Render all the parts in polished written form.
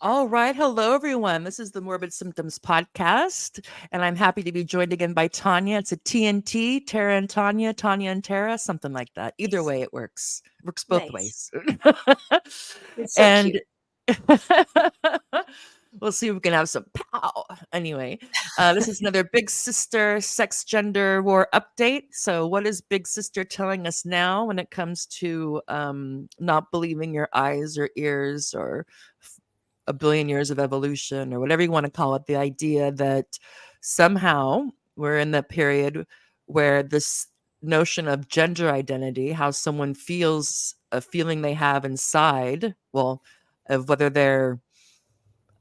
All right. Hello, everyone. This is the Morbid Symptoms podcast, and I'm happy to be joined again by Tanya. It's a TNT, Tara and Tanya, Tanya and Tara, something like that. Either Nice. way, it works. Works both Nice. ways. It's so And cute. we'll see if we can have some pow. Anyway, this is another Big Sister sex gender war update. So, what is Big Sister telling us now when it comes to not believing your eyes or ears or a billion years of evolution or whatever you want to call it? The idea that somehow we're in that period where this notion of gender identity, how someone feels a feeling they have inside, well, of whether they're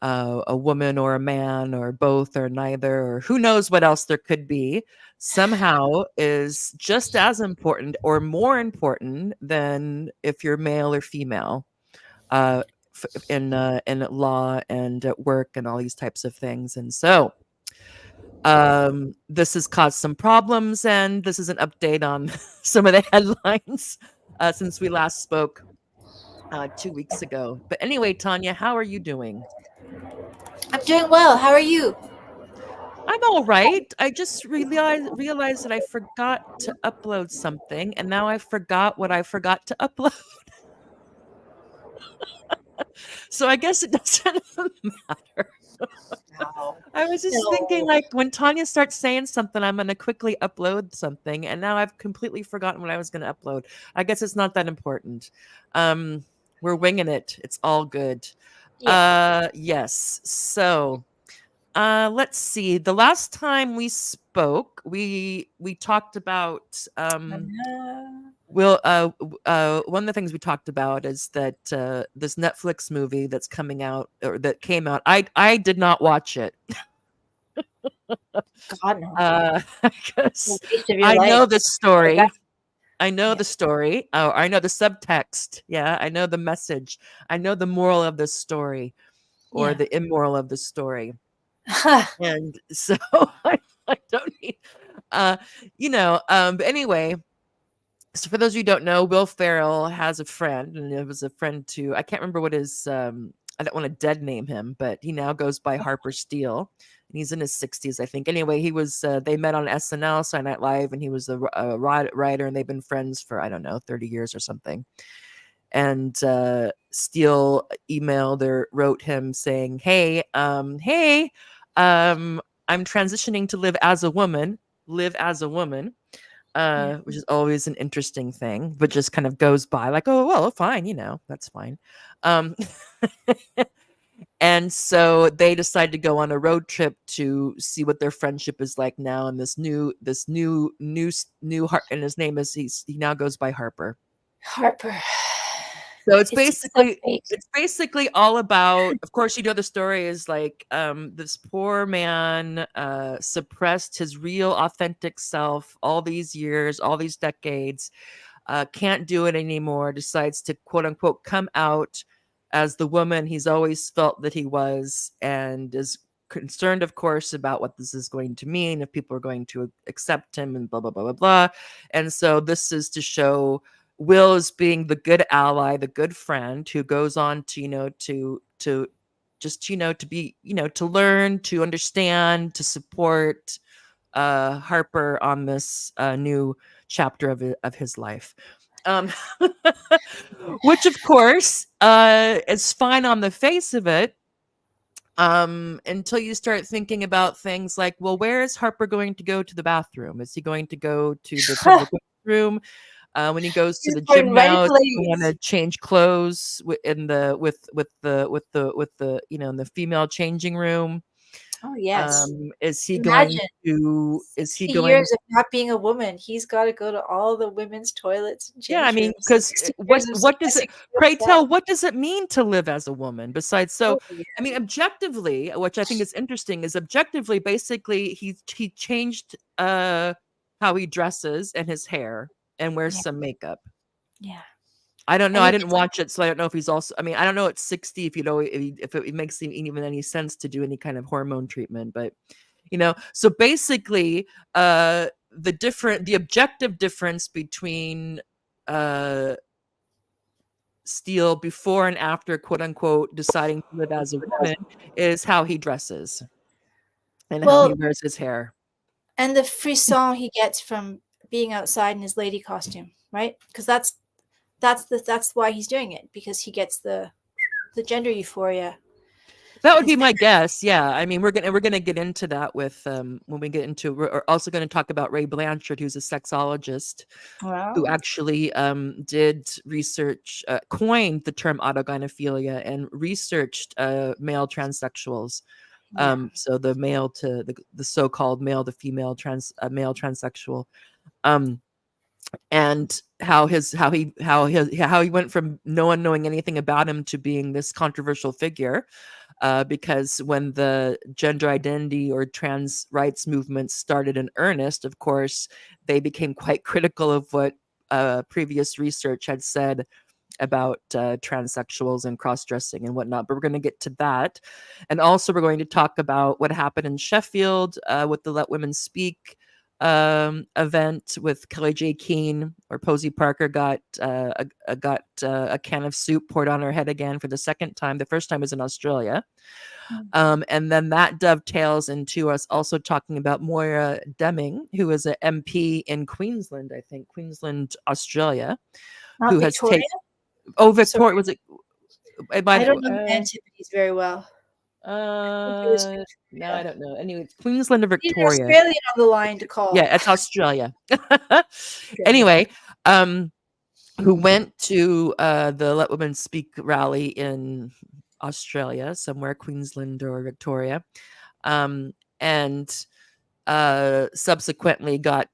a woman or a man or both or neither or who knows what else there could be, somehow is just as important or more important than if you're male or female, uh, in law and at work and all these types of things. And so this has caused some problems, and this is an update on some of the headlines since we last spoke 2 weeks ago. But anyway, Tanya, how are you doing? I'm doing well. How are you? I'm all right. I just realized that I forgot to upload something, and now I forgot what I forgot to upload. So I guess it doesn't matter. No. I was just thinking, No. like, when Tanya starts saying something, I'm gonna quickly upload something, and now I've completely forgotten what I was gonna upload. I guess it's not that important. Um, we're winging it. It's all good. Yeah. Yes. So let's see. The last time we spoke, we talked about one of the things we talked about is that this Netflix movie that's coming out or that came out. I did not watch it. God no. Because The waste of your I life. know the story. Yeah. I know the story. Oh, I know the subtext. Yeah, I know the message. I know the moral of the story or Yeah. the immoral of the story. And so I don't need, uh, but anyway, so for those of you who don't know, Will Ferrell has a friend, and it was a friend to, I can't remember what his, I don't want to dead name him, but he now goes by Harper Steele, and he's in his 60s, I think. Anyway, he was, they met on SNL, Saturday Night Live, and he was a writer, and they've been friends for, I don't know, 30 years or something. And Steele emailed or wrote him saying, hey, I'm transitioning to live as a woman, Yeah. which is always an interesting thing, but just kind of goes by like, oh, well, fine, that's fine. Um, and so they decided to go on a road trip to see what their friendship is like now. And this new heart, and his name is he now goes by Harper. Harper. So it's It seems so basically fake. it's basically all about, of course, the story is like this poor man suppressed his real authentic self all these years, all these decades, can't do it anymore, decides to quote unquote come out as the woman he's always felt that he was, and is concerned, of course, about what this is going to mean, if people are going to accept him, and blah blah blah blah blah. And so this is to show Will as being the good ally, the good friend who goes on to to just to be to learn, to understand, to support Harper on this new chapter of his life. Um, which of course is fine on the face of it, until you start thinking about things like, well, where is Harper going to go to the bathroom? Is he going to go to the public room? When he goes to He's the going gym right now, is he want to place. change clothes in the with the in the female changing room? Oh yes. Is he going Imagine to is he 60 going years of not being a woman. He's got to go to all the women's toilets and Yeah, I change mean, rooms. because 60 years of what does it suppressing pray yourself. tell, what does it mean to live as a woman besides Oh so yeah. I mean, objectively, which I think is interesting, is objectively, basically, he changed how he dresses and his hair and wears Yeah. some makeup. Yeah. I don't know. And I he didn't watch it, so I don't know if he's also. I mean, I don't know at 60 if if it makes even any sense to do any kind of hormone treatment, but so basically, the objective difference between uh steal before and after, quote unquote, deciding to live as a woman is how he dresses and how he Well, wears his hair. and the frisson he gets from being outside in his lady costume, right? Because that's why he's doing it, because he gets the gender euphoria. That would He's be my guess. Yeah, I mean, we're gonna get into that with when we get into. We're also going to talk about Ray Blanchard, who's a sexologist who well, actually did research, coined the term autogynophilia, and researched male transsexuals. yeah. So the male to the so-called male to female male transsexual. Um, and how he went from no one knowing anything about him to being this controversial figure, because when the gender identity or trans rights movement started in earnest, of course, they became quite critical of what previous research had said about transsexuals and cross-dressing and whatnot. But we're going to get to that, and also we're going to talk about what happened in Sheffield with the Let Women Speak event with Kelly J. Keene, or Posey Parker got a can of soup poured on her head again for the second time. The first time was in Australia. And then that dovetails into us also talking about Moira Deeming, who is an MP in Queensland, I think, Queensland, Australia, Not who has Victoria. taken. Oh, So Victoria, was it? It I might. don't know the Antipodes very well. I think it was No, I Victoria. don't know. Anyway, it's Queensland or Need an Victoria. Australian on the line to call. Yeah, it's Australia. Good. Anyway, who went to the Let Women Speak rally in Australia, somewhere, Queensland or Victoria, and subsequently got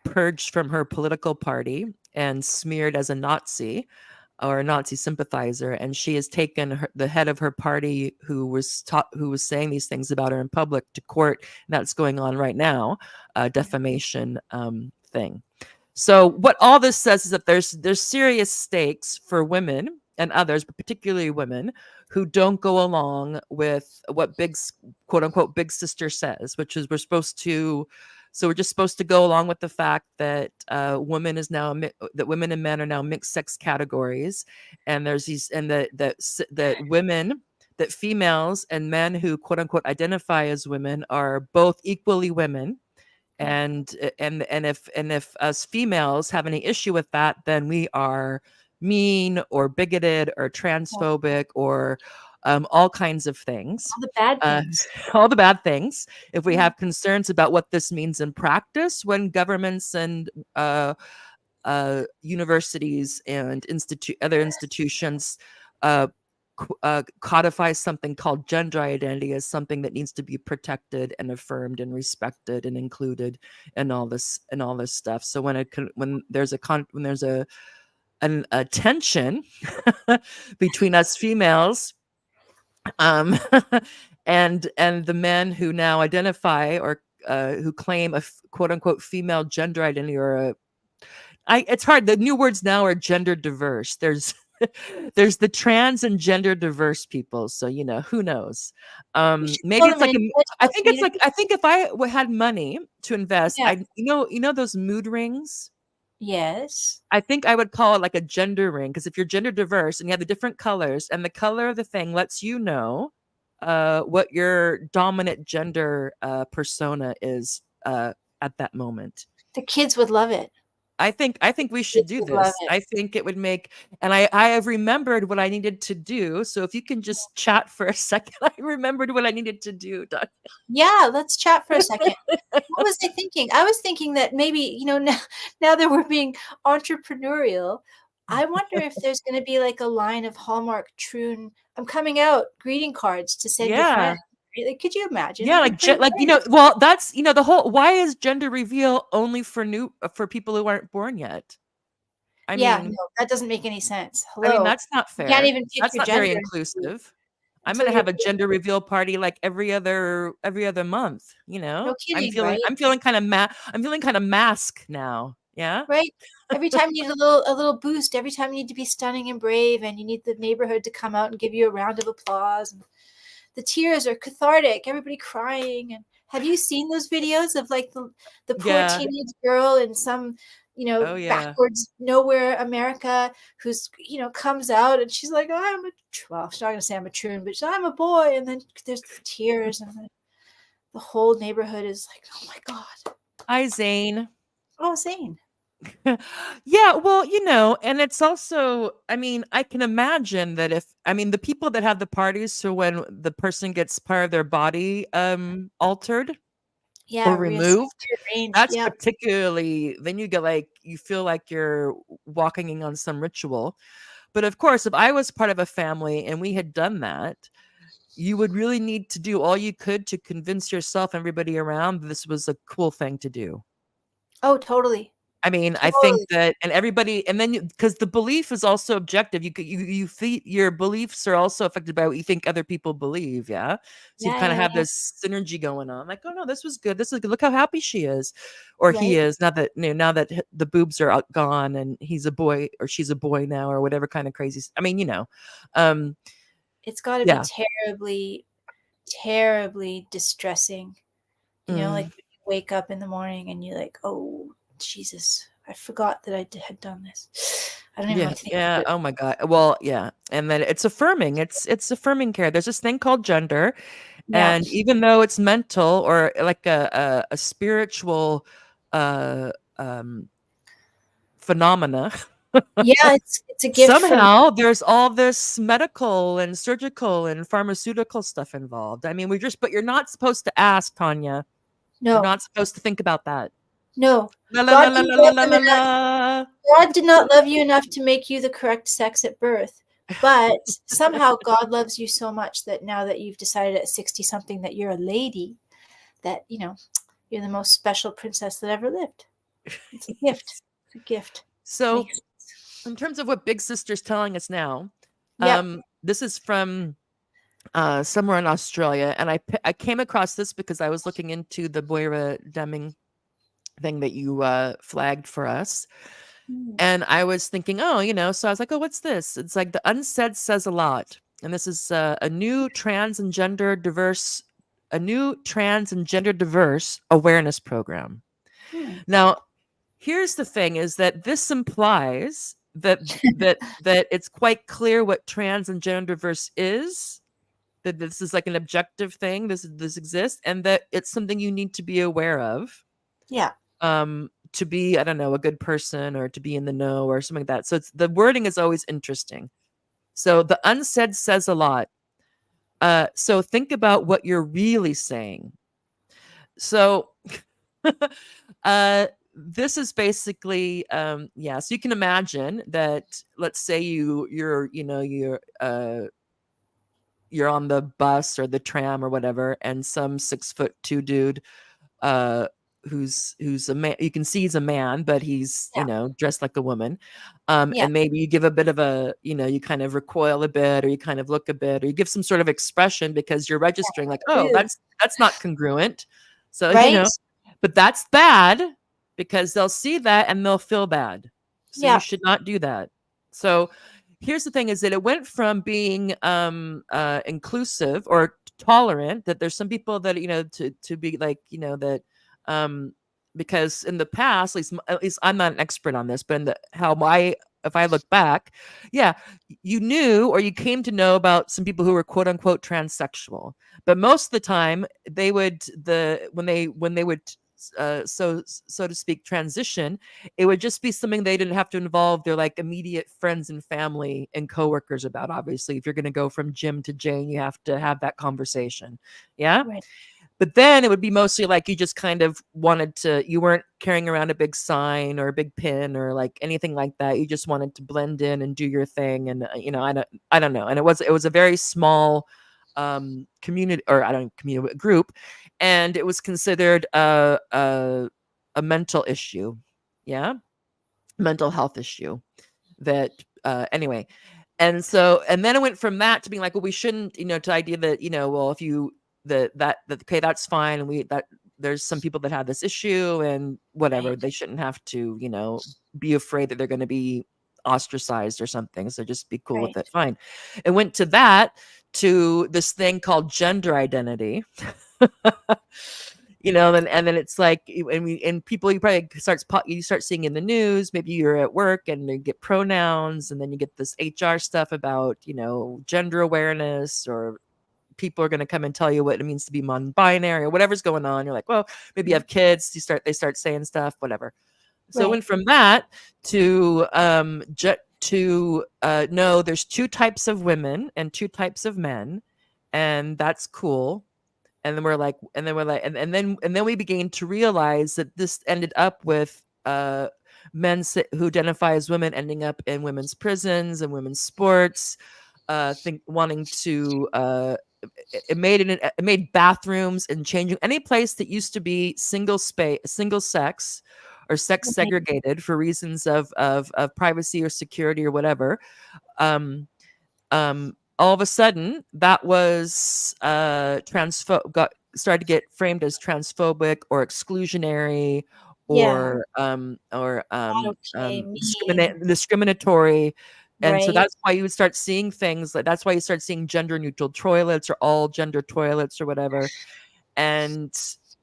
purged from her political party and smeared as a Nazi or a Nazi sympathizer. And she has taken the head of her party, who was saying these things about her in public, to court. And that's going on right now, defamation thing. So what all this says is that there's serious stakes for women and others, but particularly women, who don't go along with what quote unquote big sister says, which is we're just supposed to go along with the fact that that women and men are now mixed sex categories, and there's these and that females and men who quote unquote identify as women are both equally women, and if us females have any issue with that, then we are mean or bigoted or All transphobic or all kinds of things, the bad uh, things. all the bad things. If we Mm. have concerns about what this means in practice, when governments and universities and other institutions uh, codify something called gender identity as something that needs to be protected and affirmed and respected and included, and all this stuff. So when there's a tension between us females, um, and the men who now identify or who claim a quote unquote female gender identity, or it's hard. The new words now are gender diverse. There's the trans and gender diverse people. So who knows? We should Maybe call it's them an like intellectual community. I think if I had money to invest, Yeah. I those mood rings. Yes. I think I would call it like a gender ring, because if you're gender diverse and you have the different colors, and the color of the thing lets you know what your dominant gender persona is at that moment. The kids would love it. I think we should Kids do would love this. it. I think it would make, and I have remembered what I needed to do. So if you can just chat for a second, I remembered what I needed to do. Yeah, let's chat for a second. What was I thinking? I was thinking that maybe, now that we're being entrepreneurial, I wonder if there's going to be like a line of Hallmark Troon, I'm coming out greeting cards to send your Yeah. friends. Right? Like, could you imagine? Yeah, It'd be like pretty like great. well, that's the whole, why is gender reveal only for people who aren't born yet? I Yeah, mean, no, that doesn't make any sense. Hello. that's not You can't fair. even pick That's your not gender very until inclusive. I'm gonna you're have a gender reveal party like every other month. no I'm kidding, feeling right? I'm feeling kind of I'm feeling kind of mask now. Yeah. Right? Every time you need a little boost, every time you need to be stunning and brave, and you need the neighborhood to come out and give you a round of applause. And the tears are cathartic, everybody crying. And have you seen those videos of like the poor Yeah. teenage girl in some Oh, yeah. backwards nowhere America who's, comes out and she's like, well, she's not going to say I'm a troon, but she's, I'm a boy. And then there's tears and the whole neighborhood is like, oh my God. Hi, Zane. Oh, Zane. Yeah, well, and it's also, I mean, I can imagine that the people that have the parties, so when the person gets part of their body altered Yeah, or removed, rearranged. that's Yeah. particularly, then you get like, you feel like you're walking in on some ritual. But of course, if I was part of a family and we had done that, you would really need to do all you could to convince yourself and everybody around that this was a cool thing to do. Oh, totally. I mean, I think Totally. that, and everybody, and then because the belief is also objective, you feel your beliefs are also affected by what you think other people believe. Yeah, so you Yeah, kind of yeah, have yeah. this synergy going on. Like, oh no, this was good. This is good. Look how happy she is, or he Right. is. Now that the boobs are gone, and he's a boy or she's a boy now, or whatever kind of crazy. I mean, um, It's got to be yeah. terribly, terribly distressing. Like Mm. when you wake up in the morning and you're like, oh, Jesus, I forgot that had done this. I don't even know Yeah, what to think yeah. about it. Oh my God. Well, yeah. And then it's affirming. It's affirming care. There's this thing called gender. Yeah. And even though it's mental or like a spiritual uh phenomena, Yeah, it's a gift from somehow there's all this medical and surgical and pharmaceutical stuff involved. I mean, but you're not supposed to ask, Tanya. You're no, not supposed to think about that. no. La la la God la didn't la la love la them la enough. la. God did not love you enough to make you the correct sex at birth. But somehow God loves you so much that now that you've decided at 60 something that you're a lady, that, you're the most special princess that ever lived. It's a gift. It's a gift. So, Makes in terms of what Big Sister's telling us now, Yep. this is from somewhere in Australia, and I came across this because I was looking into the Moira Deeming thing that you flagged for us, Mm. and I was thinking, oh, so I was like, oh, what's this? It's like the Unsaid Says A Lot, and this is a new trans and gender diverse awareness program. Hmm. Now, here's the thing: is that this implies that it's quite clear what trans and gender diverse is, that this is like an objective thing, this exists, and that it's something you need to be aware of, Yeah. to be, I don't know, a good person or to be in the know or something like that. So the wording is always interesting. So the unsaid says a lot. So think about what you're really saying. So this is basically, yeah, so you can imagine that, let's say you're on the bus or the tram or whatever, and some 6'2" dude, uh, who's a man, you can see he's a man, but he's, Yeah. dressed like a woman. Yeah. And maybe you give a bit of you kind of recoil a bit, or you kind of look a bit, or you give some sort of expression because you're registering like, oh, Ew. that's not congruent. So, Right? but that's bad because they'll see that and they'll feel bad. So you Yeah. should not do that. So here's the thing, is that it went from being inclusive or tolerant, that there's some people that to be like, that um because in the past, at least I'm not an expert on this, but in the how my if I look back, yeah, you knew or you came to know about some people who were quote unquote transsexual, but most of the time they would when they would so to speak transition, it would just be something they didn't have to involve their like immediate friends and family and coworkers about. Obviously, if you're going to go from Jim to Jane, you have to have that conversation. Yeah. Right. But then it would be mostly like you just kind of you weren't carrying around a big sign or a big pin or like anything like that. You just wanted to blend in and do your thing. And, I don't know. And it was a very small community, or I don't community group. And it was considered a mental issue. Yeah. Mental health issue that, anyway. And then it went from that to being like, well, we shouldn't, to the idea that, well, if you, okay, that's fine. And there's some people that have this issue and whatever, Right. they shouldn't have to, be afraid that they're going to be ostracized or something. So just be cool with Right. it. Fine. It went to that, to this thing called gender identity. and then it's like and people you start seeing in the news, maybe you're at work and you get pronouns, and then you get this HR stuff about gender awareness, or people are going to come and tell you what it means to be non-binary or whatever's going on. You're like, well, maybe you Yeah. have kids, they start saying stuff, whatever. So it Right. went from that to no, there's two types of women and two types of men, and that's cool. And then we began to realize that this ended up with who identify as women ending up in women's prisons and women's sports, think wanting to it made bathrooms and changing any place that used to be single sex or sex Right. segregated for reasons of privacy or security or whatever. All of a sudden that was got started to get framed as transphobic or exclusionary Yeah. or Not okay. Mean. discriminatory. And so Right. that's why you start seeing gender neutral toilets or all gender toilets or whatever. And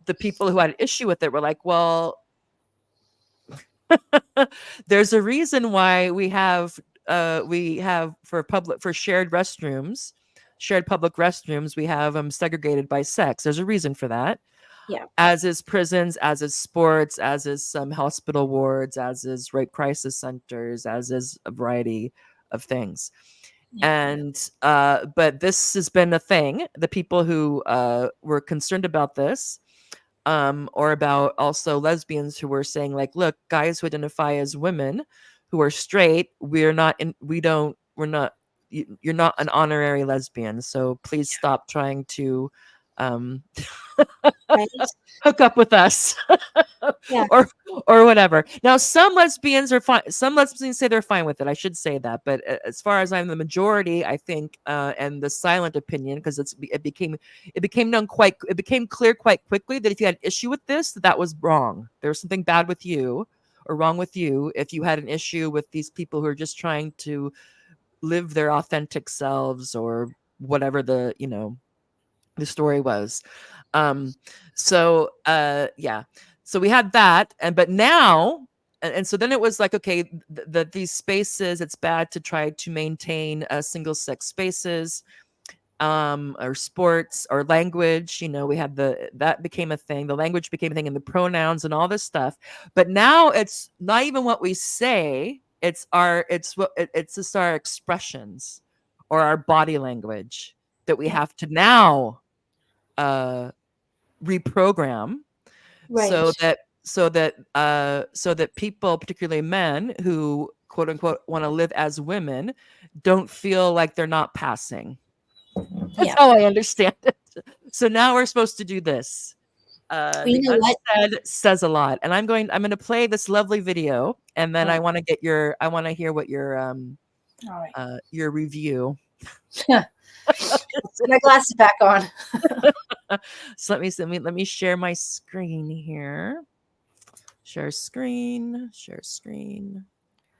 the people who had an issue with it were like, well, there's a reason why we have for shared public restrooms, we have them segregated by sex. There's a reason for that. Yeah. As is prisons, as is sports, as is some hospital wards, as is rape crisis centers, as is a variety of things. Yeah. And but this has been a thing. The people who were concerned about this, or about also lesbians who were saying like, look, guys who identify as women who are straight, we're not you're not an honorary lesbian, so please stop trying to um Right. hook up with us. Yeah. or or whatever. Now some lesbians are fine, some lesbians say they're fine with it, I should say that, but as far as I'm the majority, I think, and the silent opinion, because it became clear quite quickly that if you had an issue with this, that was wrong. There was something bad with you or wrong with you if you had an issue with these people who are just trying to live their authentic selves, or whatever the story was. Um, yeah. So we had that, but now, and so then it was like, okay, these spaces, it's bad to try to maintain single sex spaces, or sports or language. We had that became a thing. The language became a thing, and the pronouns and all this stuff. But now it's not even what we say. It's just our expressions or our body language that we Yeah. have to now uh reprogram, Right. so that people, particularly men who quote unquote want to live as women, don't feel like they're not passing. That's Yeah. how I understand it. So now we're supposed to do this. Well, you The know what? unsaid says a lot, and I'm going to play this lovely video, and then Oh, I want to hear what all right. your review. Let's put my glasses back on. So let me share my screen here. Share screen. Share screen.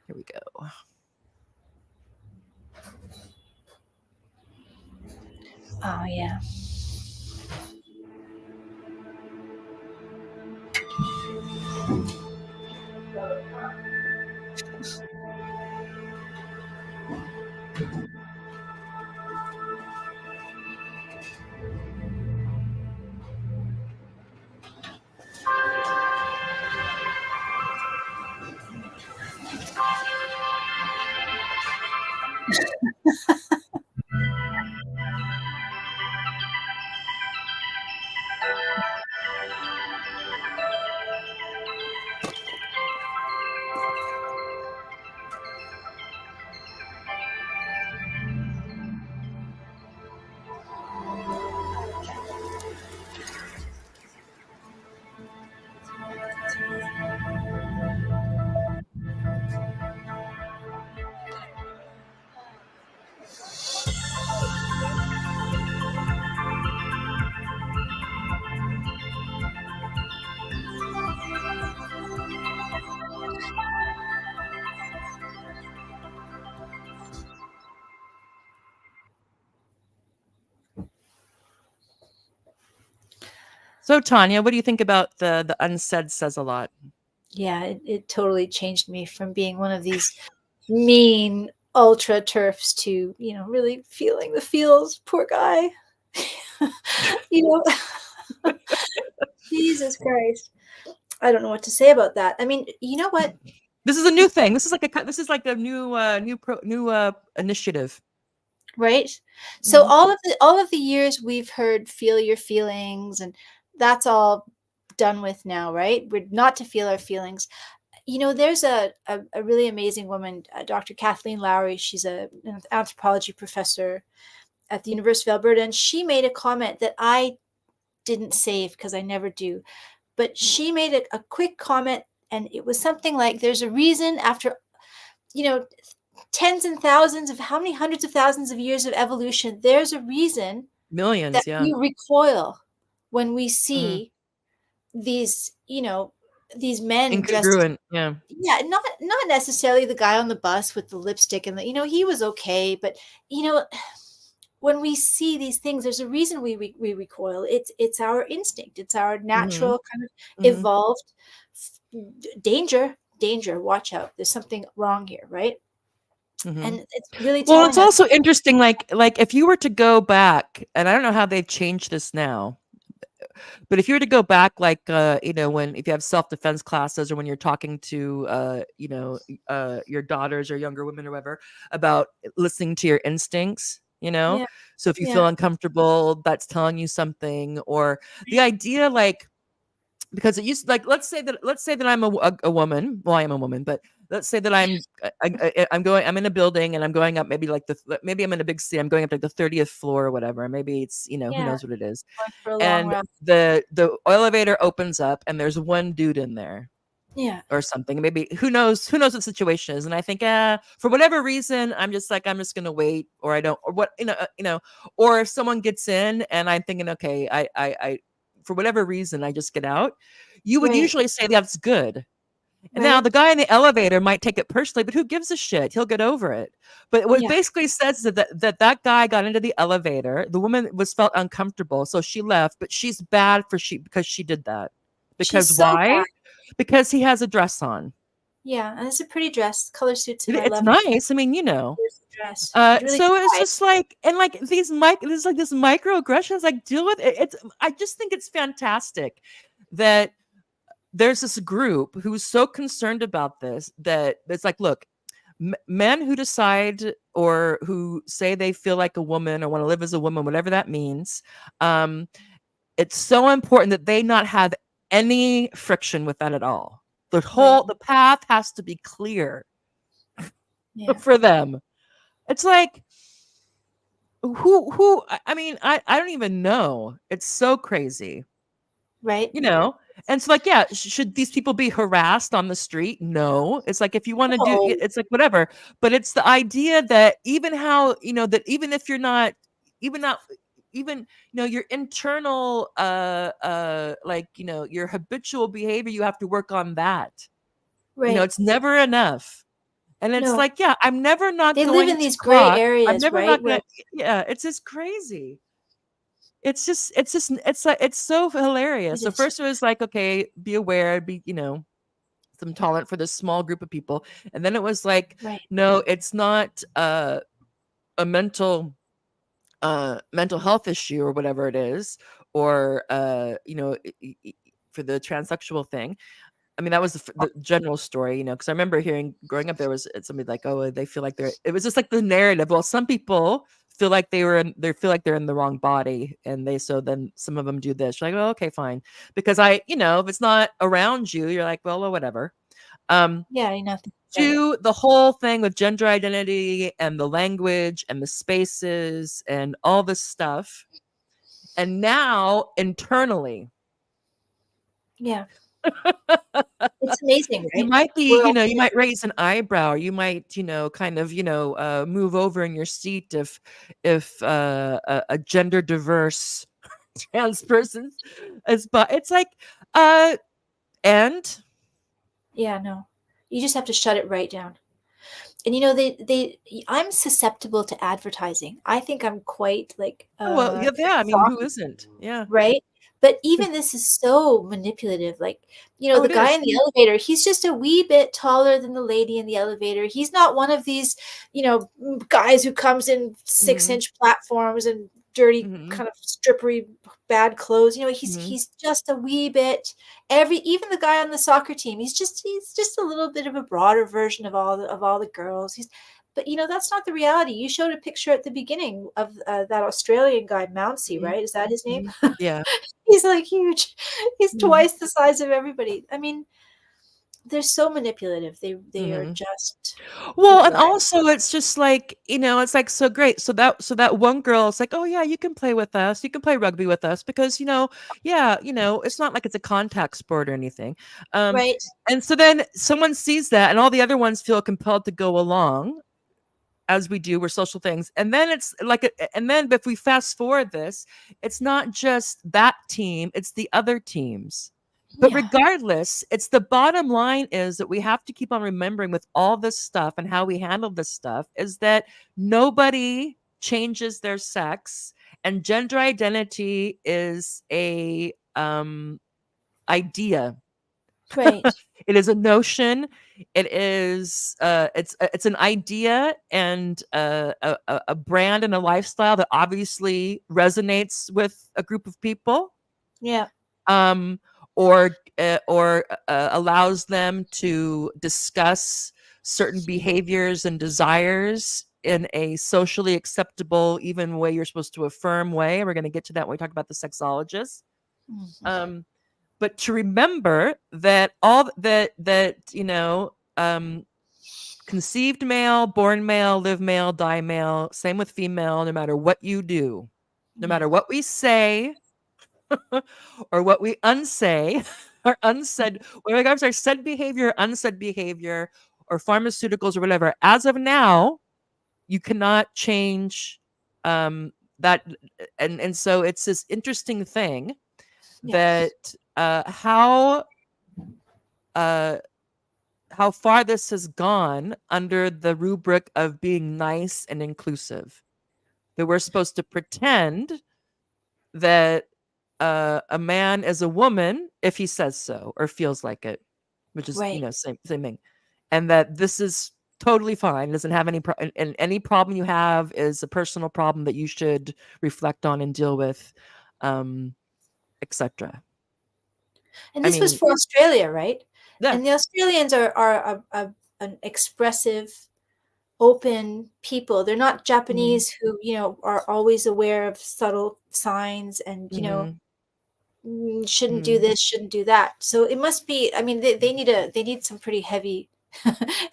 Here we go. Oh yeah. So Tanya, what do you think about the unsaid says a lot? Yeah, it totally changed me from being one of these mean ultra turfs to, really feeling the feels. Poor guy. you know, Jesus Christ. I don't know what to say about that. I mean, you know what? This is a new thing. This is like a new initiative. Right? So Mhm. all of the years we've heard feel your feelings, and that's all done with now, right? We're not to feel our feelings. There's a really amazing woman, Dr. Kathleen Lowry. She's an anthropology professor at the University of Alberta, and she made a comment that I didn't save because I never do. But she made a quick comment, and it was something like, "There's a reason after you know tens and thousands of how many hundreds of thousands of years of evolution. There's a reason that Millions, yeah. we recoil when we Mhm. see these these men dressed." Incongruent, yeah. Yeah, not necessarily the guy on the bus with the lipstick and he was okay, but you know when we see these things, there's a reason we recoil. It's our instinct. It's our Mhm. natural kind of Mhm. evolved danger. Watch out. There's something wrong here, right? Mhm. And it's really Well, it's telling us. also interesting, like if you were to go back, and I don't know how they've changed this now, but if you were to go back, like when if you have self defense classes, or when you're talking to your daughters or younger women or whatever about listening to your instincts, Yeah, so if you yeah, feel uncomfortable, that's telling you something, or the idea, like, because it used, like, let's say that I'm a woman. Well, I am a woman, but let's say that I'm in a building, and I'm going up, maybe like maybe I'm in a big city, I'm going up like the 30th floor or whatever. Maybe it's, who yeah. knows what it is. Going for a long And run. the elevator opens up, and there's one dude in there Yeah, or something. Maybe who knows what the situation is. And I think, for whatever reason, I'm just gonna wait, or I don't, or what, or if someone gets in and I'm thinking, okay, I for whatever reason I just get out, you would right, usually say that's good. And now right. the guy in the elevator might take it personally, but who gives a shit? He'll get over it. But what it Yeah, basically says is that guy got into the elevator. The woman was felt uncomfortable, so she left. But she's bad because she did that. she's Because so why? bad. Because he has a dress on. Yeah, and it's a pretty dress. Color suits him. I It's love it. nice. I mean, Here's the dress. It really So it's tried. just like, and like there's like this microaggressions, like, deal with it. I just think it's fantastic that there's this group who's so concerned about this, that it's like, look, men who decide or who say they feel like a woman or want to live as a woman, whatever that means, um, it's so important that they not have any friction with that at all. Right. The path has to be clear Yeah. for them. It's like, I mean, I don't even know. It's so crazy. Right. You know? And so, like, yeah, should these people be harassed on the street? No. It's like, if you wanna do No. it, it's like, whatever. But it's the idea that that even if you're not even not even, your internal, like, your habitual behavior, you have to work on that. Right. It's never enough. And it's No. like, yeah, I'm never not They live going in to these gray clock. I'm areas, never right? not Where gonna yeah, it's just crazy. It's like, it's so hilarious. it So is. first it was like, okay, be aware, be, some tolerant for this small group of people. And then it was like, Right. no, it's not a mental health issue or whatever it is, or for the transsexual thing. I mean, that was the general story, because I remember hearing growing up, there was somebody like, oh, they feel like it was just like the narrative. Well, some people feel like they feel like they're in the wrong body, and so then some of them do this. You're like, oh, okay, fine. Because if it's not around you, you're like, well, whatever. Um, Yeah, think about it. to the whole thing with gender identity and the language and the spaces and all this stuff. And now internally, Yeah. It's amazing, you right? might be, We're all you might raise an eyebrow. You might, kind of, move over in your seat if a gender diverse trans person is, but it's like, uh, and yeah, no. You just have to shut it right down. And I'm susceptible to advertising. I think I'm quite like well, yeah, yeah. I mean, who soft, isn't? Yeah. right? But even this is so manipulative. Like, Oh, the it guy is. in the elevator, he's just a wee bit taller than the lady in the elevator. He's not one of these, guys who comes in Mhm, 6-inch platforms and dirty, mhm, kind of strippery, bad clothes. He's mhm, he's just a wee bit. Even the guy on the soccer team, he's just a little bit of a broader version of all the girls. But that's not the reality. You showed a picture at the beginning of that Australian guy, Mouncy, mhm, right? Is that his name? mhm. Yeah. He's like huge. He's Mhm, twice the size of everybody. I mean, they're so manipulative. They are mhm. just Well, and right. also it's just like, it's like so great. So that one girl is like, "Oh yeah, you can play with us. You can play rugby with us because, yeah, it's not like it's a contact sport or anything." Um, Right. and so then someone sees that and all the other ones feel compelled to go along as we do, we're social things. And then it's like and then if we fast forward this, it's not just that team, it's the other teams. But Yeah. regardless, it's the bottom line is that we have to keep on remembering with all this stuff and how we handle this stuff is that nobody changes their sex, and gender identity is a idea. Right. It is a notion. It's an idea and a brand and a lifestyle that obviously resonates with a group of people, Yeah. um, or allows them to discuss certain behaviors and desires in a socially acceptable, even way you're supposed to affirm way. We're going to get to that when we talk about the sexologists. Mhm. Um, but to remember that all that conceived male, born male, live male, die male, same with female, no matter what you do, no Yeah. matter what we say or what we unsay or unsaid, whether our said behavior, unsaid behavior, or pharmaceuticals or whatever, as of now, you cannot change that. And so it's this interesting thing Yeah. that uh how far this has gone under the rubric of being nice and inclusive. That we're supposed to pretend that a man is a woman if he says so or feels like it, which is Right. same thing, and that this is totally fine. Doesn't have and any problem you have is a personal problem that you should reflect on and deal with, etc. And I this was mean, for Australia, right? yeah. And the Australians are an expressive, open people. They're not Hmm. Japanese who, are always aware of subtle signs and, Hmm. shouldn't do Hmm. this, shouldn't do that. So it must be, I mean, they need some pretty heavy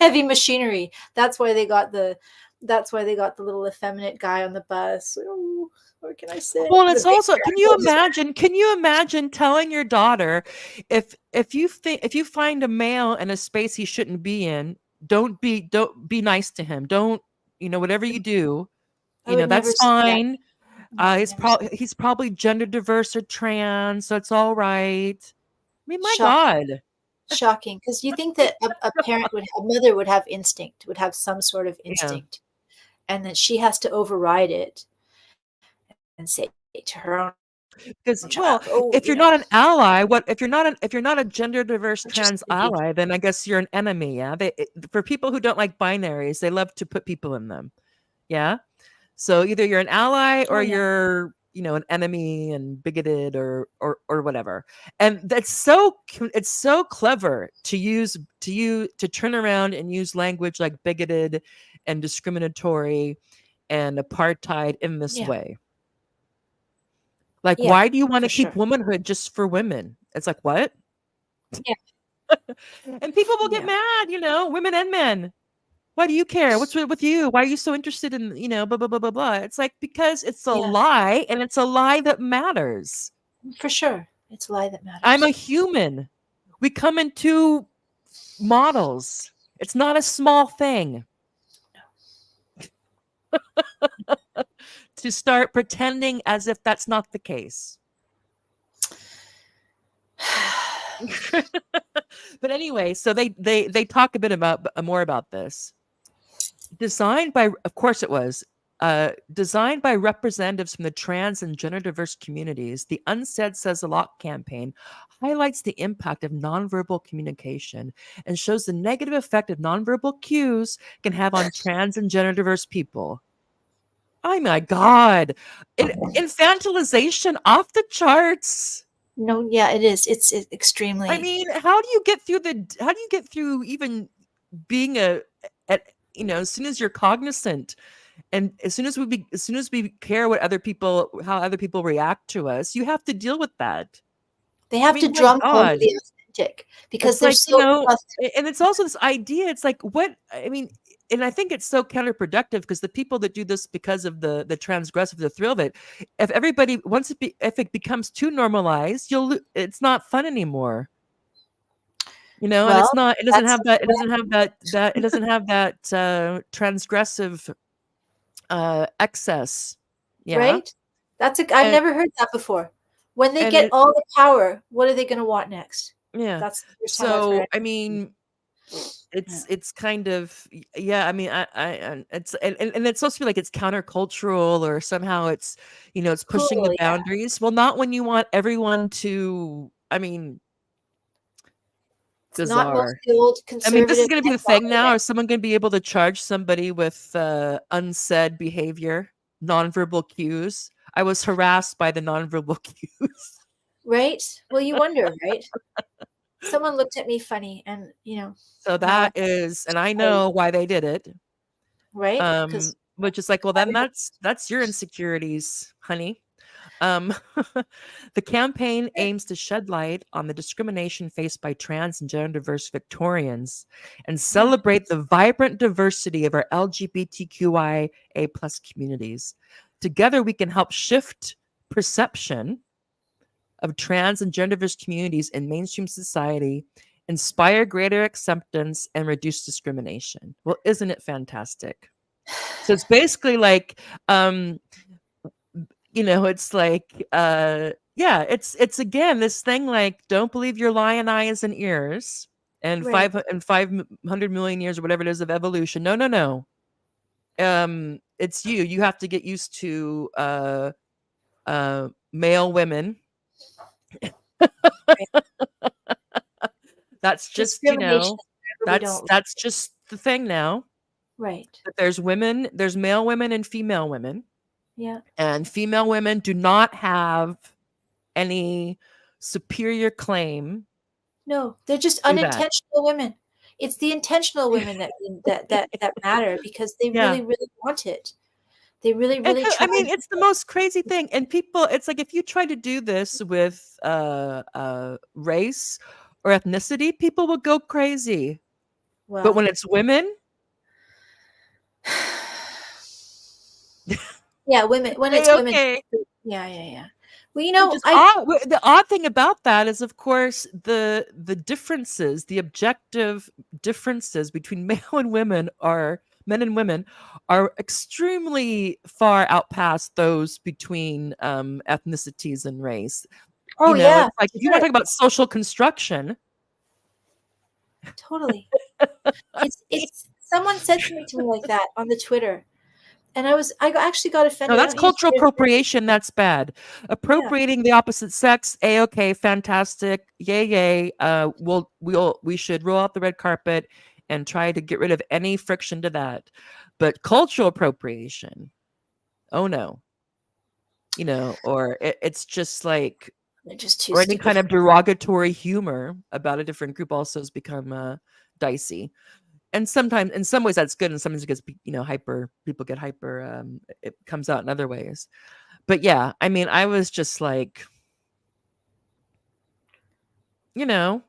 heavy machinery. That's why they got the little effeminate guy on the bus. Oh, where can I sit? Well, The it's big also, can you imagine telling your daughter, if you find a male in a space he shouldn't be in, don't be nice to him. Don't, whatever you do, I would never that's say that. fine. No, I would He's never say probably he's probably gender diverse or trans, so it's all right. I mean, my shocking. God. Shocking, because you think that a mother would have instinct, would have some sort of Yeah. instinct, and that she has to override it and say to her own Because, well, child, "Oh, if you're not an ally, if you're not a gender diverse what just trans did." ally, then I guess you're an enemy. Yeah. For people who don't like binaries, they love to put people in them. Yeah. So either you're an ally Oh, or yeah. you're, an enemy and bigoted or whatever. And it's so clever to turn around and use language like bigoted and discriminatory and apartheid in this Yeah. way. Like, Yeah, why do you want for to keep sure. womanhood just for women? It's like, what? Yeah, And people will get yeah, mad, women and men. Why do you care? What's with you? Why are you so interested in, blah, blah, blah, blah, blah? It's like, because it's a yeah, lie and it's a lie that matters. for sure. It's a lie that I'm a matters. human. We come in two models. It's not a small thing to start pretending as if that's not the case. But anyway, so they talk a bit about more about this. Designed by, of course it was, Designed by representatives from the trans and gender diverse communities, the Unsaid Says A campaign highlights the impact of nonverbal communication and shows the negative effect of nonverbal cues can have on trans and gender diverse people. Oh my God. Infantilization off the charts. No, yeah, it is. It's I extremely. mean, how do you get through even being at as soon as you're cognizant and as soon as we care what other people how other people react to us, you have to deal with that. They I have to mean, my drum home God. the authentic because It's they're like, so and it's also this idea. It's like, what I mean, and I think it's so counterproductive because the people that do this because of the transgressive, the thrill of it, if everybody if it becomes too normalized, it's not fun anymore. And well, it doesn't that's have that, it doesn't have that transgressive excess. Yeah. right. I've And never heard that before. When they and get it all the power, what are they going to want next? yeah. That's the first time I've So heard. I mean, Yeah. it's kind of yeah. I mean, and it's and it's supposed to be like it's countercultural or somehow it's pushing the Cool. Yeah. boundaries. Well, not when you want everyone to. I mean, It's not bizarre. mostly old I mean, this is conservative going to be men the thing talking now. it. Is someone going to be able to charge somebody with unsaid behavior, nonverbal cues? I was harassed by the nonverbal cues. Right? Well, you wonder, right? Someone looked at me funny, and So now that is, and I I know why they did it. right? Because Which is like, well, then that's your insecurities, honey. Um, the campaign aims to shed light on the discrimination faced by trans and gender diverse Victorians and yeah. celebrate the vibrant diversity of our LGBTQIA plus communities. Together, we can help shift perception of trans and gender diverse communities in mainstream society, inspire greater acceptance, and reduce discrimination. Well, isn't it fantastic? So it's basically like, it's like, yeah, it's again this thing like don't believe your lion eyes and ears and Right. 500 million years or whatever it is of evolution. No, no, no. It's you have to get used to male women. Right. That's just, Discrimination is whenever we don't. that's just the thing now. Right. That there's male women and female women, Yeah. and female women do not have any superior claim No, they're just to that. unintentional women. It's the intentional women that matter because they Yeah. really, really want it. They really, And really I try. mean, it's the most crazy thing. And people, it's like if you try to do this with race or ethnicity, people will go crazy. But Well, when it's women, yeah, women when it's women. okay. Yeah, yeah, yeah. Well, Which is I odd. The odd thing about that is, of course, the differences, the objective differences between male and women are men and women are extremely far out past those between ethnicities and race. oh yeah, It's like if you want sure, to talk about social construction, totally. It's someone said something to me like that on the Twitter, and actually got no, offended. I that's don't use cultural Twitter. appropriation. That's bad. Yeah, Appropriating the opposite sex, okay, fantastic, yay, yay. We should roll out the red carpet and try to get rid of any friction to that. But cultural appropriation, oh no, or it's just like, they're just too or any stupid. kind of derogatory humor about a different group also has become dicey. And sometimes in some ways that's good, and sometimes it gets hyper, people get hyper, it comes out in other ways. But yeah, I mean, I was just like, I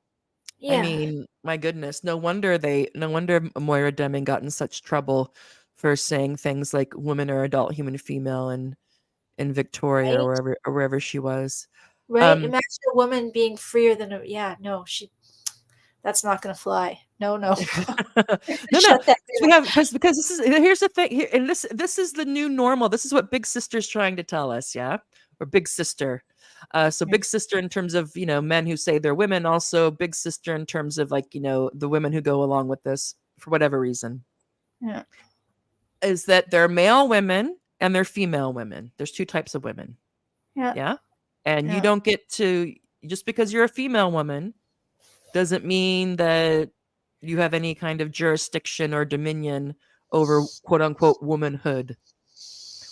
Yeah, mean, my goodness, no wonder Moira Deming got in such trouble for saying things like women are adult human female and in Victoria or right, wherever she was. right. um Imagine a woman being freer than a yeah. No, that's not gonna fly. No, no. no, Shut that we down. have because this is here's the thing here, and this is the new normal. This is what Big Sister's trying to tell us, yeah, or Big Sister. So Yeah, Big Sister in terms of men who say they're women, also Big Sister in terms of like the women who go along with this for whatever reason, yeah. is that they're male women and they're female women. There's two types of women. Yeah. Yeah. And you Yeah. don't get to, just because you're a female woman doesn't mean that you have any kind of jurisdiction or dominion over quote unquote womanhood,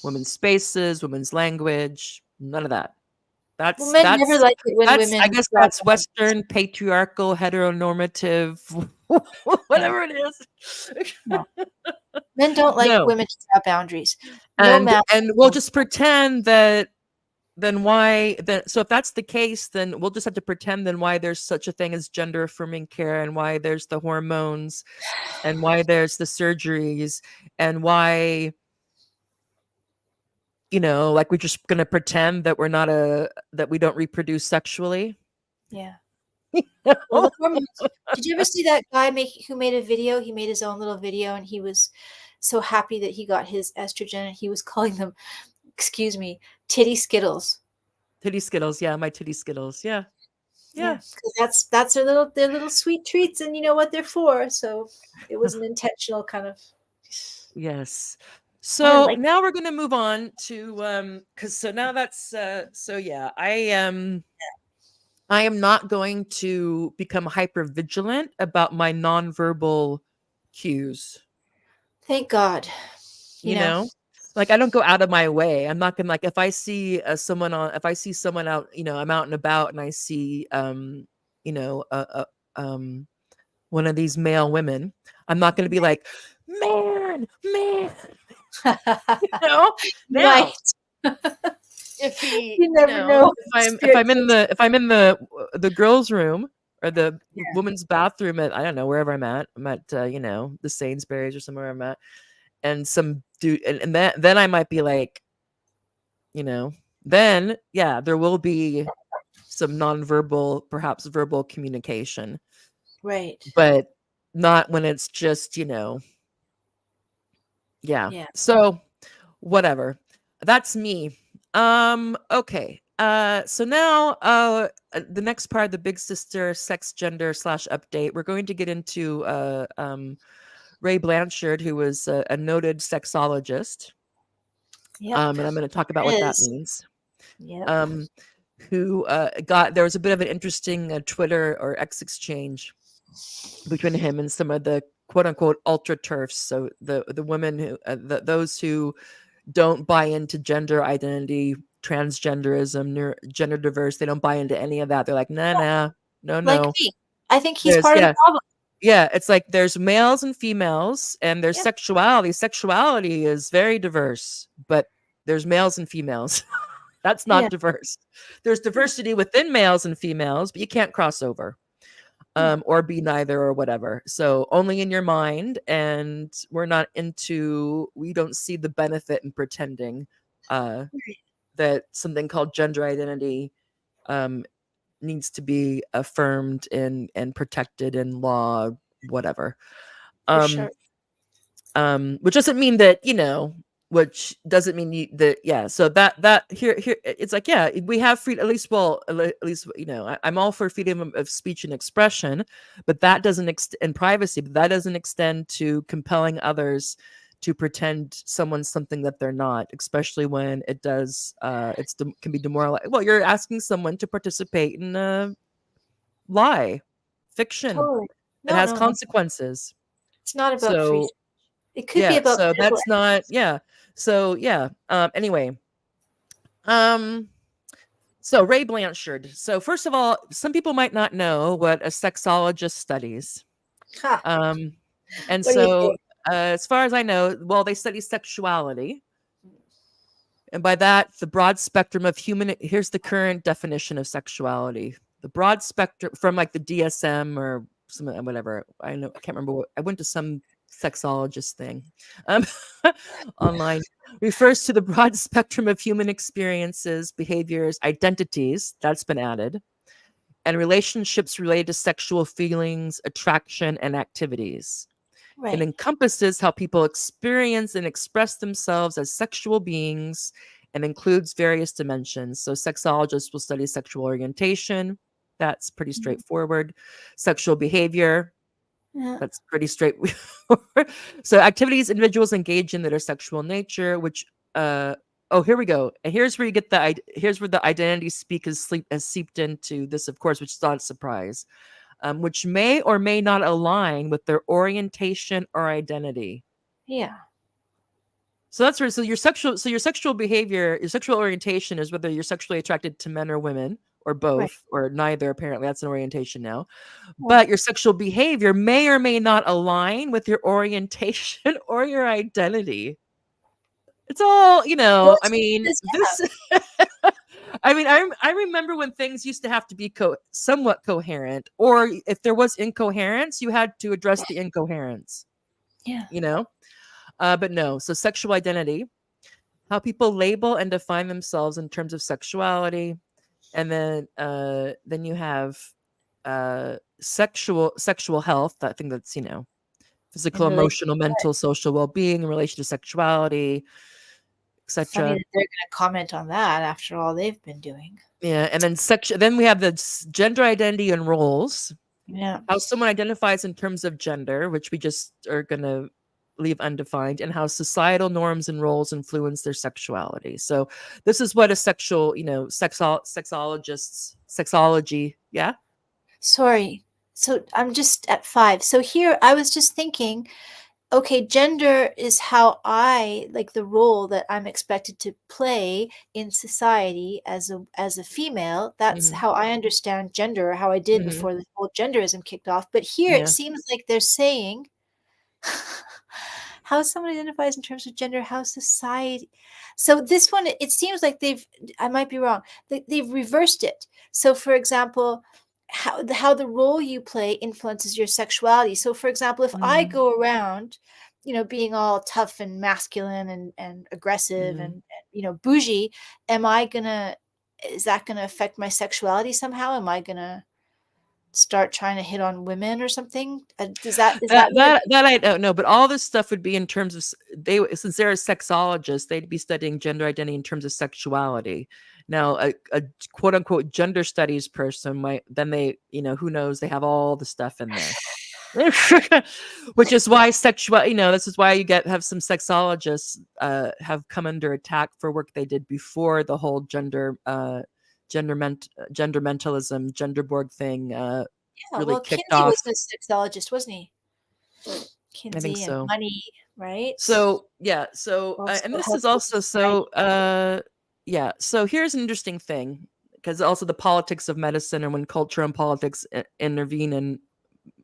women's spaces, women's language, none of that. Well, That's men never that's like it when that's I women guess grab that's them. Western patriarchal heteronormative Yeah. whatever it is. No. Men don't like No. women to have boundaries. No man. And we'll just pretend that then why then so if that's the case, then we'll just have to pretend then why there's such a thing as gender affirming care, and why there's the hormones, and why there's the surgeries, and why, like we're just gonna pretend that that we don't reproduce sexually. Yeah. Well, the hormones. Did you ever see that guy who made a video? He made his own little video, and he was so happy that he got his estrogen, and he was calling them, excuse me, titty skittles. Titty Skittles, yeah, my titty Skittles, yeah. Yeah, because that's their little sweet treats, and you know what they're for. So it was an intentional kind of. Yes. I So like. now we're gonna move on to because so now that's so yeah, I am not going to become hyper vigilant about my nonverbal cues. Thank God. You know, like I don't go out of my way. I'm not gonna, like, if I see if I see someone out, I'm out and about and I see you know, one of these male women, I'm not gonna be like, man, man, you know. Now, Right. if he, You never know. if I'm in the girls' room or the woman's bathroom at, I don't know, wherever I'm at, the Sainsbury's or somewhere I'm at, and some dude, and then I might be like, then there will be some nonverbal, perhaps verbal communication, Right. but not when it's just, Yeah. So whatever. That's me. Okay. So now the next part, the big sister sex gender / update, we're going to get into Ray Blanchard, who was a noted sexologist. Yep. And I'm going to talk about what that means. Yep. Who there was a bit of an interesting Twitter or X exchange between him and some of the quote unquote ultra turfs. So the women who those who don't buy into gender identity, transgenderism, gender diverse, they don't buy into any of that. They're like, no. Like me. I think he's part of the problem. Yeah, it's like there's males and females, and there's sexuality. Sexuality is very diverse, but there's males and females. That's not diverse. There's diversity within males and females, but you can't cross over. Or be neither or whatever. So only in your mind, and we don't see the benefit in pretending that something called gender identity needs to be affirmed and protected in law, whatever. For sure. Which doesn't mean that, which doesn't mean so that here it's like, we have freedom, at least I'm all for freedom of speech and expression, but that doesn't and privacy, but that doesn't extend to compelling others to pretend someone's something that they're not, especially when it does can be demoralizing. Well, you're asking someone to participate in a lie, fiction. Totally. It has consequences. It's not about free. It could be about. So that's not. So anyway, so Ray Blanchard. So first of all, some people might not know what a sexologist studies. And so as far as I know, well, they study sexuality. And by that, the broad spectrum of human. Here's the current definition of sexuality: the broad spectrum from like the DSM or some whatever. I can't remember. I went to some sexologist thing online. Refers to the broad spectrum of human experiences, behaviors, identities. That's been added, and relationships related to sexual feelings, attraction, and activities. Right. It encompasses how people experience and express themselves as sexual beings and includes various dimensions. So sexologists will study sexual orientation. That's pretty straightforward. Sexual behavior. That's pretty straightforward. So activities individuals engage in that are sexual nature, which oh, here we go. And here's where you get here's where the identity speak has seeped into this, of course, which is not a surprise, which may or may not align with their orientation or identity. Yeah. So that's where your sexual behavior, your sexual orientation is whether you're sexually attracted to men or women or Right. both or neither. Apparently, that's an orientation now. Right. But your sexual behavior may or may not align with your orientation or your identity. It's all, Well, I mean, yeah. this I mean, I remember when things used to have to be somewhat coherent, or if there was incoherence, you had to address the incoherence, Yeah. you know? But no, so sexual identity, how people label and define themselves in terms of sexuality, and then you have sexual health. I think that's, In physical, relation emotional, mental, social well-being in relation to sexuality, funny etc. that they're gonna comment on that after all they've been doing. Yeah, and then then we have the gender identity and roles, Yeah. how someone identifies in terms of gender, which we just are going to leave undefined, and how societal norms and roles influence their sexuality. So this is what a sexual, sexology, yeah. Sorry. So I'm just at 5. So here I was just thinking, okay, gender is how I like the role that I'm expected to play in society as a female. That's Hmm. how I understand gender, or how I did Hmm. before the whole genderism kicked off. But here it Yeah. seems like they're saying how someone identifies in terms of gender, how society. So this one, it seems like I might be wrong, they've reversed it. So for example, how the role you play influences your sexuality. So for example, if I Hmm. go around, being all tough and masculine and aggressive Hmm. and bougie, am I gonna, is that gonna affect my sexuality somehow? Am I gonna start trying to hit on women or something? Is that That what it, I don't know, but all this stuff would be in terms of since they're a sexologist, they'd be studying gender identity in terms of sexuality. Now, a quote unquote gender studies person might then who knows, they have all the stuff in there. Which is why this is why have some sexologists have come under attack for work they did before the whole gender mentalism, gender board thing yeah, really well, kicked Kinsey off. was a sexologist, wasn't he? I think Kinsey and so. money, right? So yeah, so and Also this is helpful also society. yeah. So here's an interesting thing, because also the politics of medicine and when culture and politics intervene in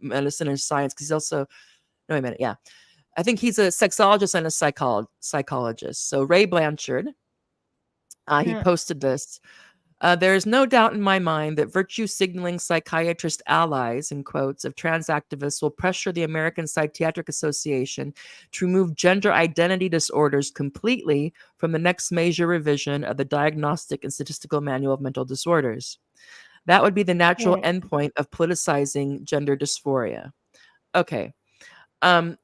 medicine and science. Because he's also, no, wait a minute, yeah, I think he's a sexologist and a psychologist. So Ray Blanchard, he Yeah, posted this. There is no doubt in my mind that virtue signaling psychiatrist allies, in quotes, of trans activists will pressure the American Psychiatric Association to remove gender identity disorders completely from the next major revision of the Diagnostic and Statistical Manual of Mental Disorders. That would be the natural right. endpoint of politicizing gender dysphoria. Okay.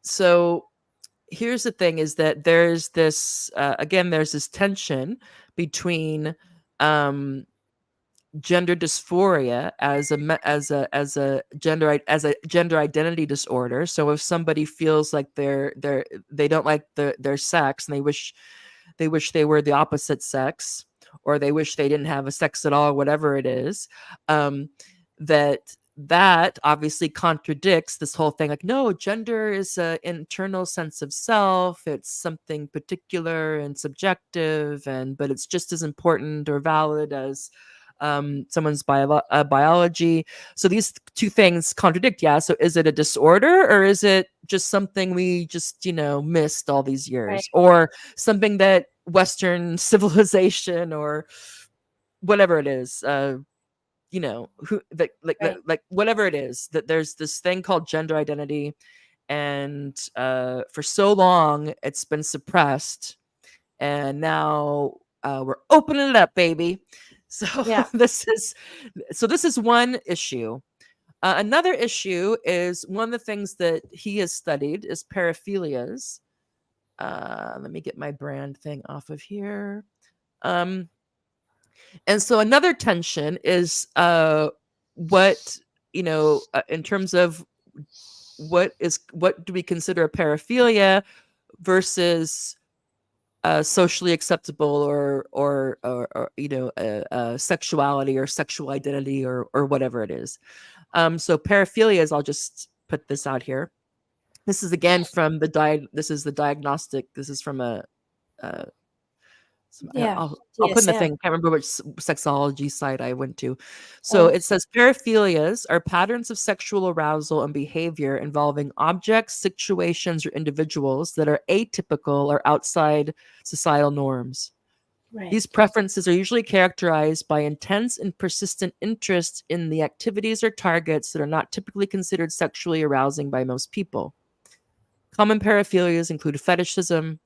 So here's the thing, is that there's this again, there's this tension between um gender dysphoria as a gender identity disorder. So if somebody feels like they don't like their sex, and they wish they were the opposite sex, or they wish they didn't have a sex at all, whatever it is, um, that obviously contradicts this whole thing. Like, no, gender is an internal sense of self. It's something particular and subjective, but it's just as important or valid as someone's biology. So these two things contradict. Yeah. So is it a disorder, or is it just something we just, missed all these Right. years, or something that Western civilization or whatever it is, who Right. like whatever it is, that there's this thing called gender identity, and for so long it's been suppressed, and now we're opening it up, baby. So Yeah. this is one issue. Another issue is one of the things that he has studied is paraphilias. Let me get my brand thing off of here. Um, and so another tension is what in terms of what do we consider a paraphilia versus socially acceptable or sexuality or sexual identity or whatever it is. So paraphilias, I'll just put this out here. This is again from this is the diagnostic. This is from uh Yeah. I'll put in the DSM. thing. I can't remember which sexology site I went to. So Oh, it says paraphilias are patterns of sexual arousal and behavior involving objects, situations, or individuals that are atypical or outside societal norms. right. These preferences are usually characterized by intense and persistent interest in the activities or targets that are not typically considered sexually arousing by most people. Common paraphilias include fetishism,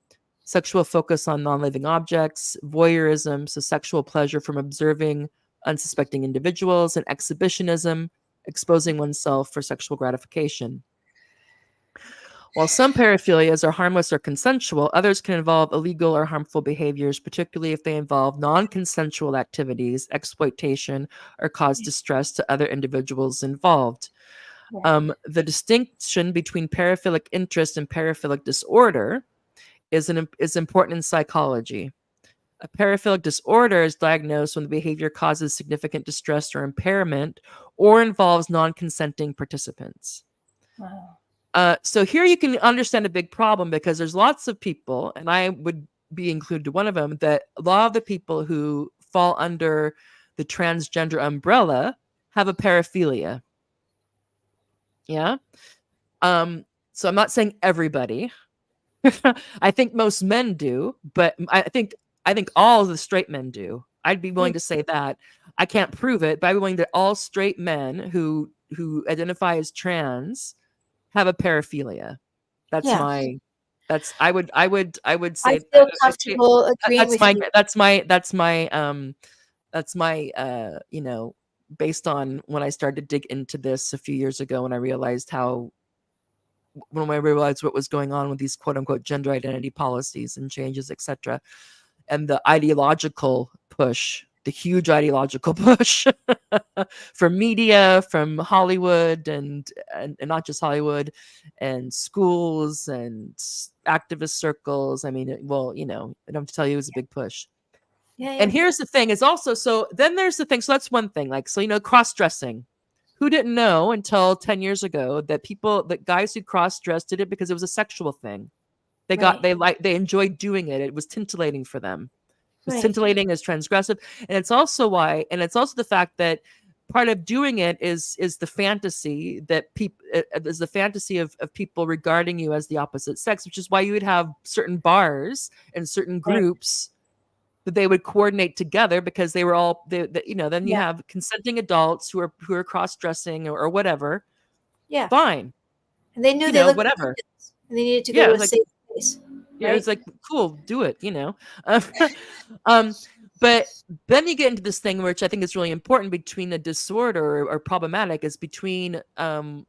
sexual focus on non living objects, voyeurism, so sexual pleasure from observing unsuspecting individuals, and exhibitionism, exposing oneself for sexual gratification. While some paraphilias are harmless or consensual, others can involve illegal or harmful behaviors, particularly if they involve non consensual activities, exploitation, or cause distress to other individuals involved. Right. The distinction between paraphilic interest and paraphilic disorder is important in psychology. A paraphilic disorder is diagnosed when the behavior causes significant distress or impairment or involves non consenting participants. Wow. So here you can understand a big problem because there's lots of people, and I would be included one of them, that a lot of the people who fall under the transgender umbrella have a paraphilia. Yeah. So I'm not saying everybody. I think most men do, but I think all the straight men do. I'd be Yeah. willing to say that. I can't prove it, but I'd be willing that all straight men who identify as trans have a paraphilia. That's Yeah. my I would I say feel I'd say comfortable agreeing that's with my you. based on when I started to dig into this a few years ago when I realized what was going on with these quote unquote gender identity policies and changes, etc. And the ideological push, the huge ideological push from media, from Hollywood and not just Hollywood, and schools and activist circles. I mean, I don't have to tell you, it was a big push. Yeah, And yeah. here's the thing, is also, so then there's the thing. So that's one thing, like, so, cross-dressing. Who didn't know until 10 years ago that guys who cross-dressed did it because it was a sexual thing. Right. They enjoyed doing it. It was tintulating for them. It was Right. scintillating, as transgressive. And it's also the fact that part of doing it is the fantasy that people is the fantasy of people regarding you as the opposite sex, which is why you would have certain bars and certain Right. groups that they would coordinate together because they were all then you Yeah. have consenting adults who are cross-dressing or whatever. Yeah. Fine. And they knew they looked like Whatever. humans, and they needed to go Yeah, to it a was like, safe place, yeah, right? it's like, cool, do it. Um, but then you get into this thing which I think is really important between the disorder or problematic is between so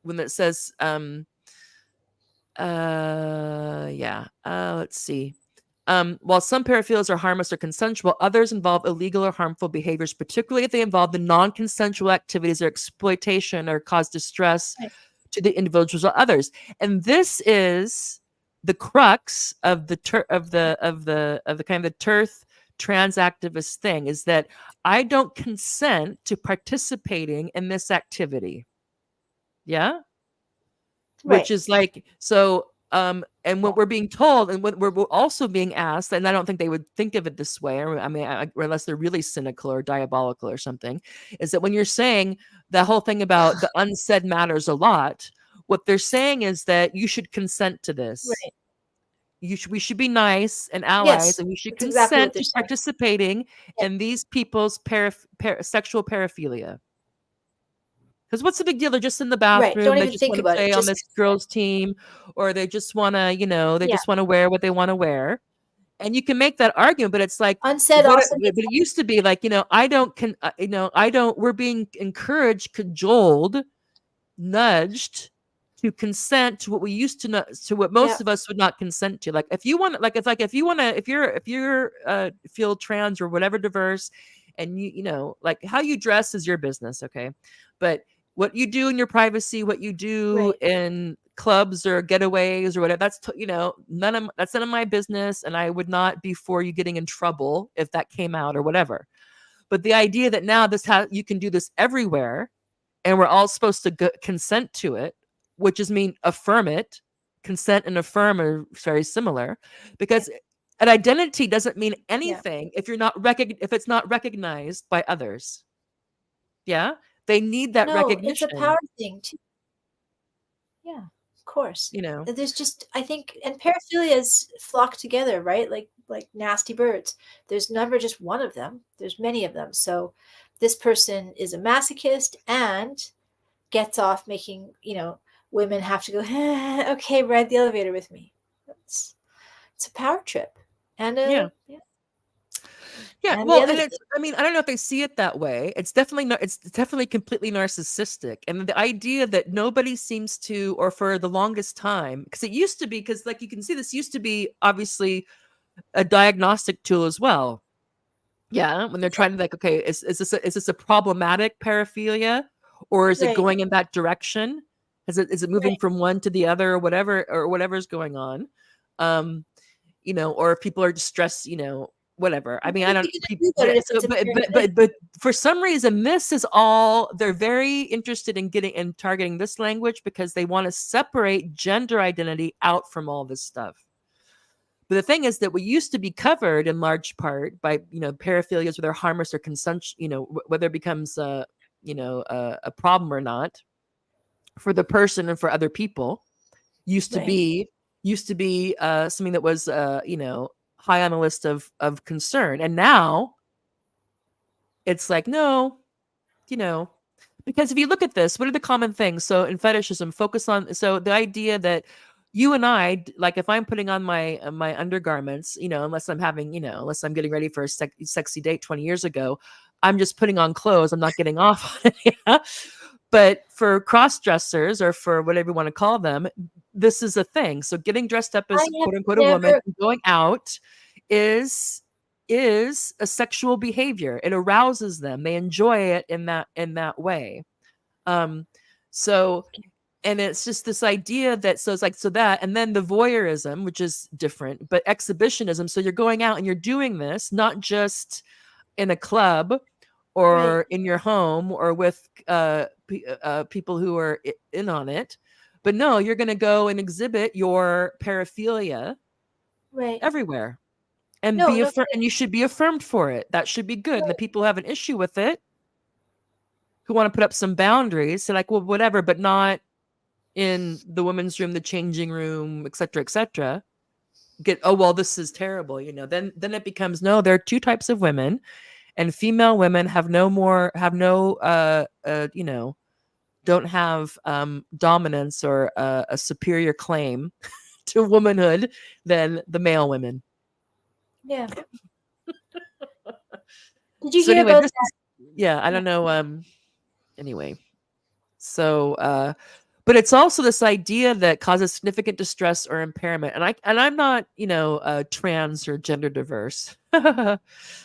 when it says let's see. While some paraphilias are harmless or consensual, others involve illegal or harmful behaviors, particularly if they involve the non-consensual activities or exploitation or cause distress Right. to the individuals or others. And this is the crux of the kind of the turf trans activist thing, is that I don't consent to participating in this activity. Yeah. Which Right. is like, so and what we're being told and what we're also being asked, and I don't think they would think of it this way, or I mean, unless they're really cynical or diabolical or something, is that when you're saying the whole thing about the unsaid matters a lot, what they're saying is that you should consent to this. Right. We should be nice and allies, Yes. and we should That's exactly what consent they're to saying. participating Yeah. in these people's sexual paraphilia. Because what's the big deal? They're just in the Right. bathroom. Don't They even just think want to about it. play on Just this consent. girl's team, or they just want to, they Yeah. just want to wear what they want to wear. And you can make that argument, but it's like, Unsaid also but means it used to be like, I don't, we're being encouraged, cajoled, nudged to consent to what we used to know, to what yeah. most of us would not consent to. Like, if you want, if you want to, if you're feel trans or whatever diverse, and like, how you dress is your business, okay? But what you do in your privacy, what you do Right. in clubs or getaways or whatever. That's none of my business, and I would not be for you getting in trouble if that came out or whatever. But the idea that now you can do this everywhere, and we're all supposed to consent to it, which is mean affirm it. Consent and affirm are very similar, because an identity doesn't mean anything if it's not recognized by others. Yeah, they need that No, it's a recognition. power thing too. Yeah, of course. You know. There's just, I think, and paraphilias flock together, right? Like nasty birds. There's never just one of them. There's many of them. So this person is a masochist and gets off making, women have to go, okay, ride the elevator with me. It's a power trip. And Yeah. yeah. Yeah, And the well, other and thing, I mean, I don't know if they see it that way. It's definitely completely narcissistic, and the idea that nobody seems to, or for the longest time, because it used to be, because like you can see, this used to be obviously a diagnostic tool as well. Yeah, when they're trying to like, okay, is this a problematic paraphilia, or is it right, going in that direction? Is it moving right. from one to the other, or whatever's going on? Or if people are distressed, whatever. I What mean, are I don't. you gonna do about it if So, it's a but for some reason, this is all they're very interested in getting and targeting this language, because they want to separate gender identity out from all this stuff. But the thing is that we used to be covered in large part by paraphilias, whether harmless or consensual, whether it becomes a problem or not for the person and for other people. Used to right? be something that was high on the list of concern, and now it's like, no, you know because if you look at this, what are the common things? So in fetishism, focus on, so the idea that you and I, like if I'm putting on my undergarments, unless I'm getting ready for a sexy date 20 years ago, I'm just putting on clothes, I'm not getting off on it. Yeah? But for cross dressers, or for whatever you want to call them, this is a thing. So getting dressed up I as have quote unquote a woman never, and going out is a sexual behavior. It arouses them. They enjoy it in that way. Um, so and it's just this idea that, so it's like, so that, and then the voyeurism, which is different, but exhibitionism. So you're going out and you're doing this not just in a club right, or in your home or with people who are in on it, but no, you're going to go and exhibit your paraphilia right. everywhere, and No, no and kidding. you should be affirmed for it. That should be good. And the Right. people who have an issue with it, who want to put up some boundaries, they're like, well, whatever, but not in the women's room, the changing room, etc., etc. Oh well, this is terrible. Then it becomes, no, there are two types of women, and female women don't have dominance or a superior claim to womanhood than the male women. Yeah. Did you So hear anyway, about this that? is, yeah, I Yeah. don't know. Anyway, so but it's also this idea that causes significant distress or impairment, and I'm not trans or gender diverse. um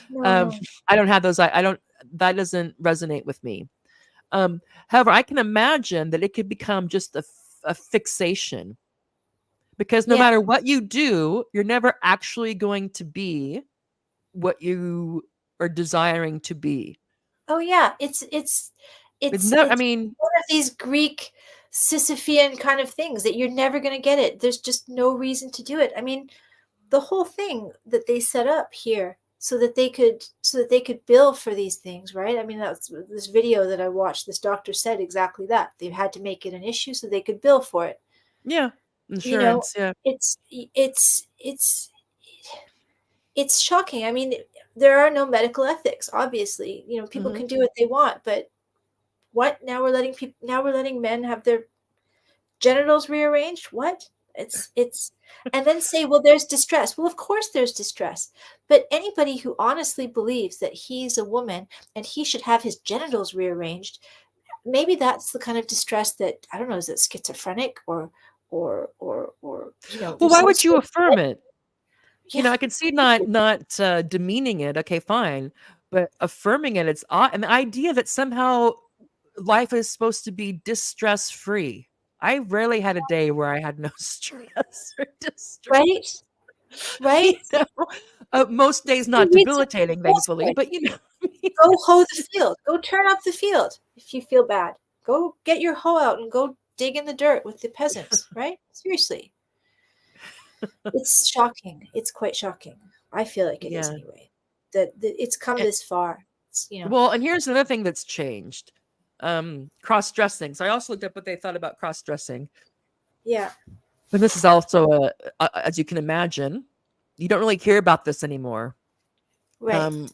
No, no. I don't have those. I don't, that doesn't resonate with me. However, I can imagine that it could become just a fixation, because no Yeah. matter what you do, you're never actually going to be what you are desiring to be. Oh, yeah. It's no, I It's mean, one of these Greek Sisyphean kind of things that you're never gonna get it. There's just no reason to do it. I mean, the whole thing that they set up here so that they could bill for these things, right? I mean, that's this video that I watched, this doctor said exactly that. They had to make it an issue so they could bill for it. yeah, You know, insurance, yeah. it's shocking. I mean, there are no medical ethics, obviously. People Hmm. can do what they want, but what? Now we're letting men have their genitals rearranged? What? It's and then say, well, there's distress. Well, of course there's distress. But anybody who honestly believes that he's a woman and he should have his genitals rearranged, maybe that's the kind of distress that, I don't know, is it schizophrenic or Well, there's why some would you sort affirm of, it? yeah. I can see not demeaning it. Okay, fine, but affirming it, it's odd. And the idea that somehow life is supposed to be distress free. I rarely had a day where I had no stress or right? distress. You Right? know, most days Go not read some debilitating, thankfully, Tolstoy. but I mean, Go hoe it's the just field. Go turn up the field if you feel bad. Go get your hoe out and go dig in the dirt with the peasants, right? Seriously. It's shocking. It's quite shocking. I feel like it is yeah. anyway. That it's come Eh, this far. It's. well, and here's another thing that's changed. Cross-dressing. So I also looked up what they thought about cross-dressing. Yeah, And this is also as you can imagine, you don't really hear about this anymore. right. Um,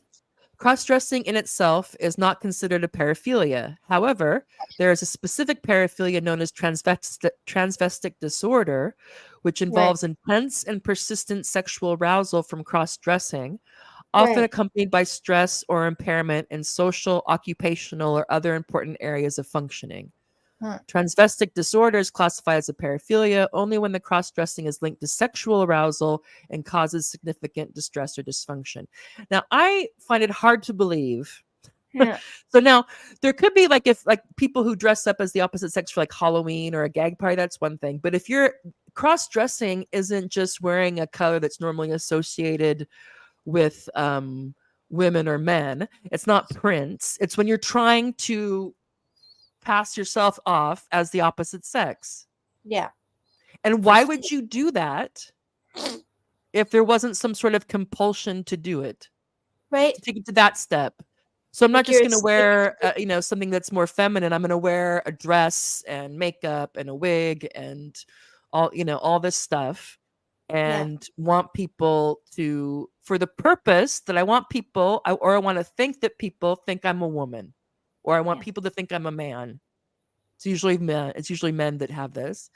Cross-dressing in itself is not considered a paraphilia. However, there is a specific paraphilia known as transvestic disorder, which Right. involves intense and persistent sexual arousal from cross-dressing, often Right. accompanied by stress or impairment in social, occupational, or other important areas of functioning. Huh. Transvestic disorder is classified as a paraphilia only when the cross dressing is linked to sexual arousal and causes significant distress or dysfunction. Now, I find it hard to believe. Yeah. So now there could be like if like people who dress up as the opposite sex for like Halloween or a gag party, that's one thing. But if you're cross dressing isn't just wearing a color that's normally associated with women or men. It's not Prince. It's when you're trying to pass yourself off as the opposite sex. Yeah. And For why sure. would you do that if there wasn't some sort of compulsion to do it, Right? to take it to that step? So I'm not Like just you're going to wear, escaping. something that's more feminine. I'm going to wear a dress and makeup and a wig and all this stuff, Yeah. and want people to, for the purpose that I want people, or I want to think that people think I'm a woman, or I want Yeah. people to think I'm a man. It's usually men. It's usually men that have this.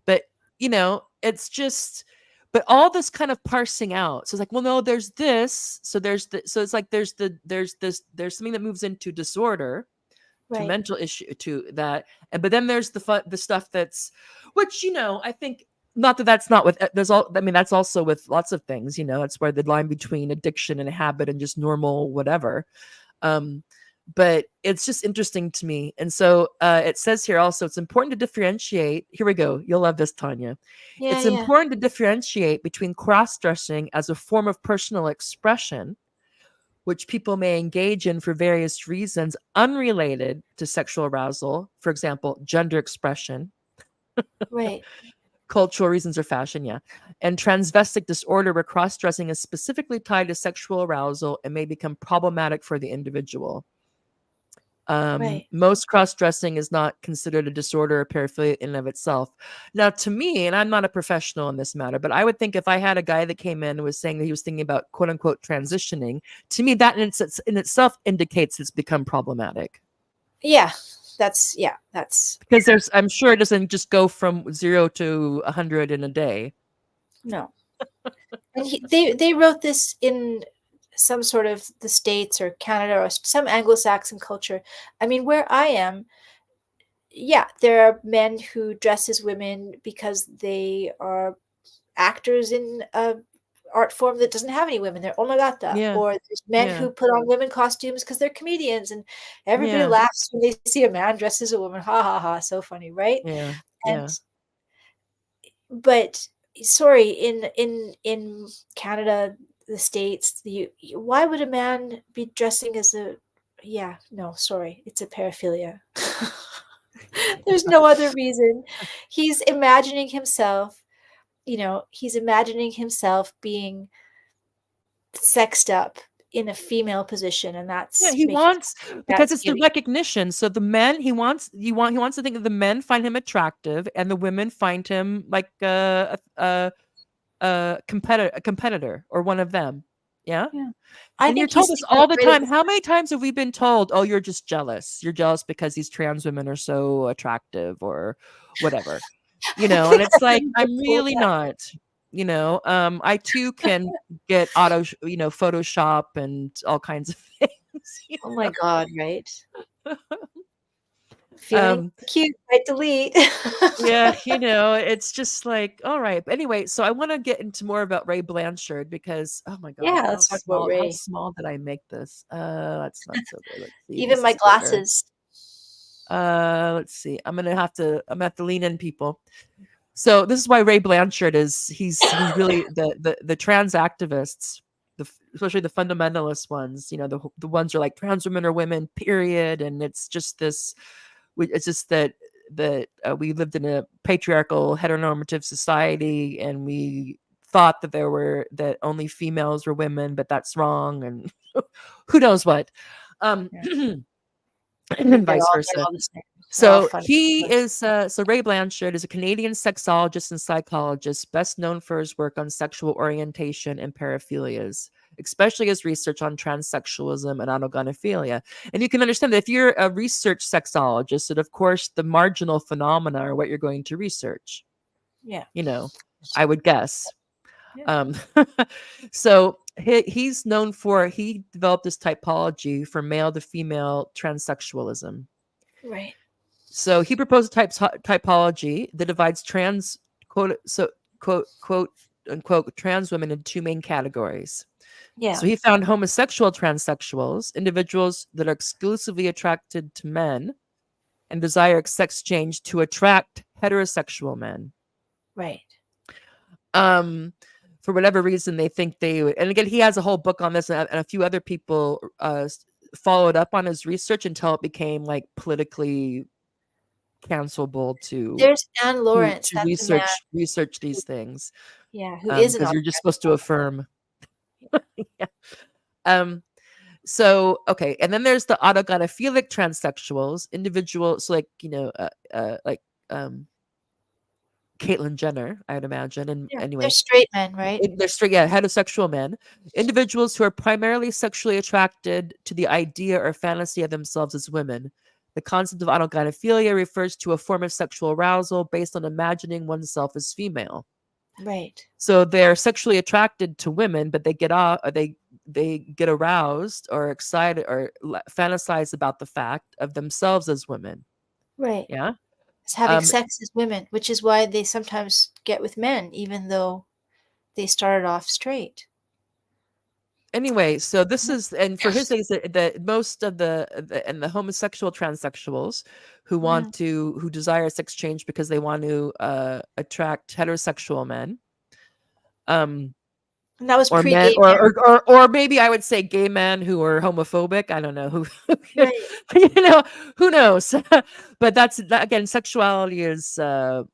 But, it's just, but all this kind of parsing out. So it's like, well, no, there's this. So it's like there's something that moves into disorder, to Right. mental issue, to that. And, but then there's the stuff that's, which, I think, not that that's not with, I mean, that's also with lots of things, it's where the line between addiction and habit and just normal, whatever. Um, but it's just interesting to me. And so it says here also, it's important to differentiate. Here we go. You'll love this, Tanya. Yeah. It's Yeah. important to differentiate between cross dressing as a form of personal expression, which people may engage in for various reasons unrelated to sexual arousal, for example, gender expression, Right. cultural reasons, or fashion, yeah, and transvestic disorder, where cross dressing is specifically tied to sexual arousal and may become problematic for the individual. Right. Most cross-dressing is not considered a disorder or paraphilia in and of itself. Now, to me, and I'm not a professional in this matter, but I would think if I had a guy that came in and was saying that he was thinking about quote unquote transitioning, to me, that in itself indicates it's become problematic. Yeah. That's Because I'm sure it doesn't just go from 0 to 100 in a day. no. And they wrote this in some sort of the States or Canada or some Anglo-Saxon culture. I mean, where I am, yeah, there are men who dress as women because they are actors in a art form that doesn't have any women. They're onagata. Yeah, Or there's men yeah, who put on women costumes because they're comedians, and everybody yeah, laughs when they see a man dressed as a woman. Ha ha ha! So funny, right? yeah, And yeah. but sorry, in Canada, the States, why would a man be dressing as a, yeah, no, sorry, it's a paraphilia. There's no other reason. He's imagining himself, he's imagining himself being sexed up in a female position, and Yeah, that's he making wants, because that's it's the giving. recognition. So the men he wants to think that the men find him attractive and the women find him like a competitor or one of them. Yeah. Yeah. I And you're think told he's this thinking all the right at time. the How many times have we been told, "Oh, you're just jealous. You're jealous because these trans women are so attractive," or whatever. I And think it's I've like, even been I'm told really that. not. I too can get Photoshop and all kinds of things. Oh my god, right? Feeling Um, cute, right, delete. yeah, it's just like, all right. But anyway, so I want to get into more about Ray Blanchard because, oh my God, Yeah, let's talk about how Ray. small did I make this? That's not so good. Let's see. Even This my is bigger. glasses. Let's see. I'm gonna have to lean in, people. So this is why Ray Blanchard is he's really the trans activists, especially the fundamentalist ones. You know, the ones are like trans women are women, period. And it's just this. It's just that we lived in a patriarchal heteronormative society, and we thought that only females were women, but that's wrong, and who knows what, Yeah. and vice They're versa. all the same. They're all So fun. he is so Ray Blanchard is a Canadian sexologist and psychologist, best known for his work on sexual orientation and paraphilias, especially his research on transsexualism and autogynophilia. And you can understand that if you're a research sexologist, that of course the marginal phenomena are what you're going to research. Yeah. You know, I would guess. Yeah. Um, so he's known for he developed this typology for male to female transsexualism. Right. So he proposed a typology that divides quote unquote trans women into two main categories. Yeah. So he found homosexual transsexuals, individuals that are exclusively attracted to men and desire sex change to attract heterosexual men. Right. For whatever reason they think they would. And again, he has a whole book on this, and a few other people followed up on his research until it became like politically cancelable to There's Anne Lawrence. to That's a man. research these things, Yeah, who is an because you're just supposed to autogynephile. affirm. Yeah. So okay, and then there's the autogynophilic transsexuals, individuals like like Caitlyn Jenner, I would imagine, and Yeah, they're anyway, straight men, right? they're straight, yeah, heterosexual men, individuals who are primarily sexually attracted to the idea or fantasy of themselves as women. The concept of autogynephilia refers to a form of sexual arousal based on imagining oneself as female. Right. So they're sexually attracted to women, but they they get aroused or excited or fantasize about the fact of themselves as women. Right. Yeah. It's having sex as women, which is why they sometimes get with men, even though they started off straight. Anyway, so this is, and for his things that most of the homosexual transsexuals Mm. who desire sex change because they want to attract heterosexual men, And that was or men, pre-gay marriage. or maybe I would say gay men who are homophobic. I don't know who, Right. who knows. But again, sexuality is a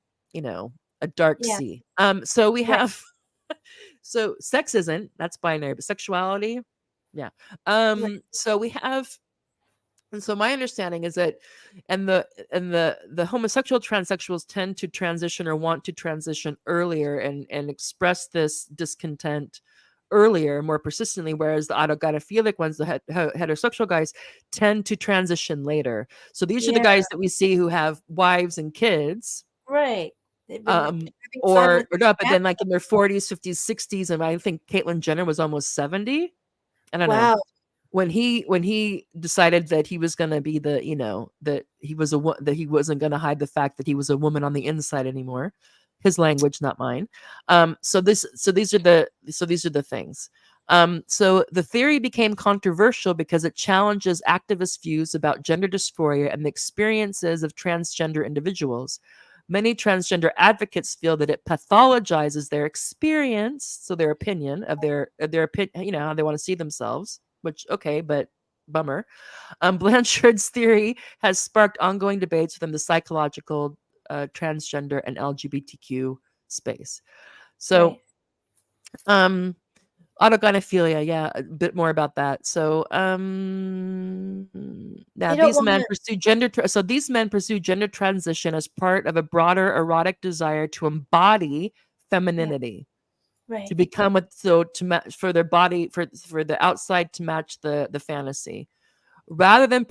dark Yeah. sea. So we Right. have so sex isn't, that's binary, but sexuality, yeah. Right. So we have, and so my understanding is that, and the homosexual transsexuals tend to transition or want to transition earlier and express this discontent earlier, more persistently, whereas the autogynephilic ones, the heterosexual guys, tend to transition later. So these are the Yeah. guys that we see who have wives and kids, Right. They've been having fun or with or not, but that. then like in their 40s, 50s, 60s, and I think Caitlyn Jenner was almost 70. I don't know. Wow. When he decided that he was gonna be that that he wasn't gonna hide the fact that he was a woman on the inside anymore. His language, not mine. So these are the things. So the theory became controversial because it challenges activist views about gender dysphoria and the experiences of transgender individuals. Many transgender advocates feel that it pathologizes their experience, so their opinion of their opinion, how they want to see themselves. Which, okay, but bummer. Blanchard's theory has sparked ongoing debates within the psychological, transgender, and LGBTQ space. So, Right. um, autogynephilia, yeah, a bit more about that. So, now They don't these want men to. pursue these men pursue gender transition as part of a broader erotic desire to embody Yeah. femininity, to Right. become to match for their body, for the outside to match the fantasy, rather than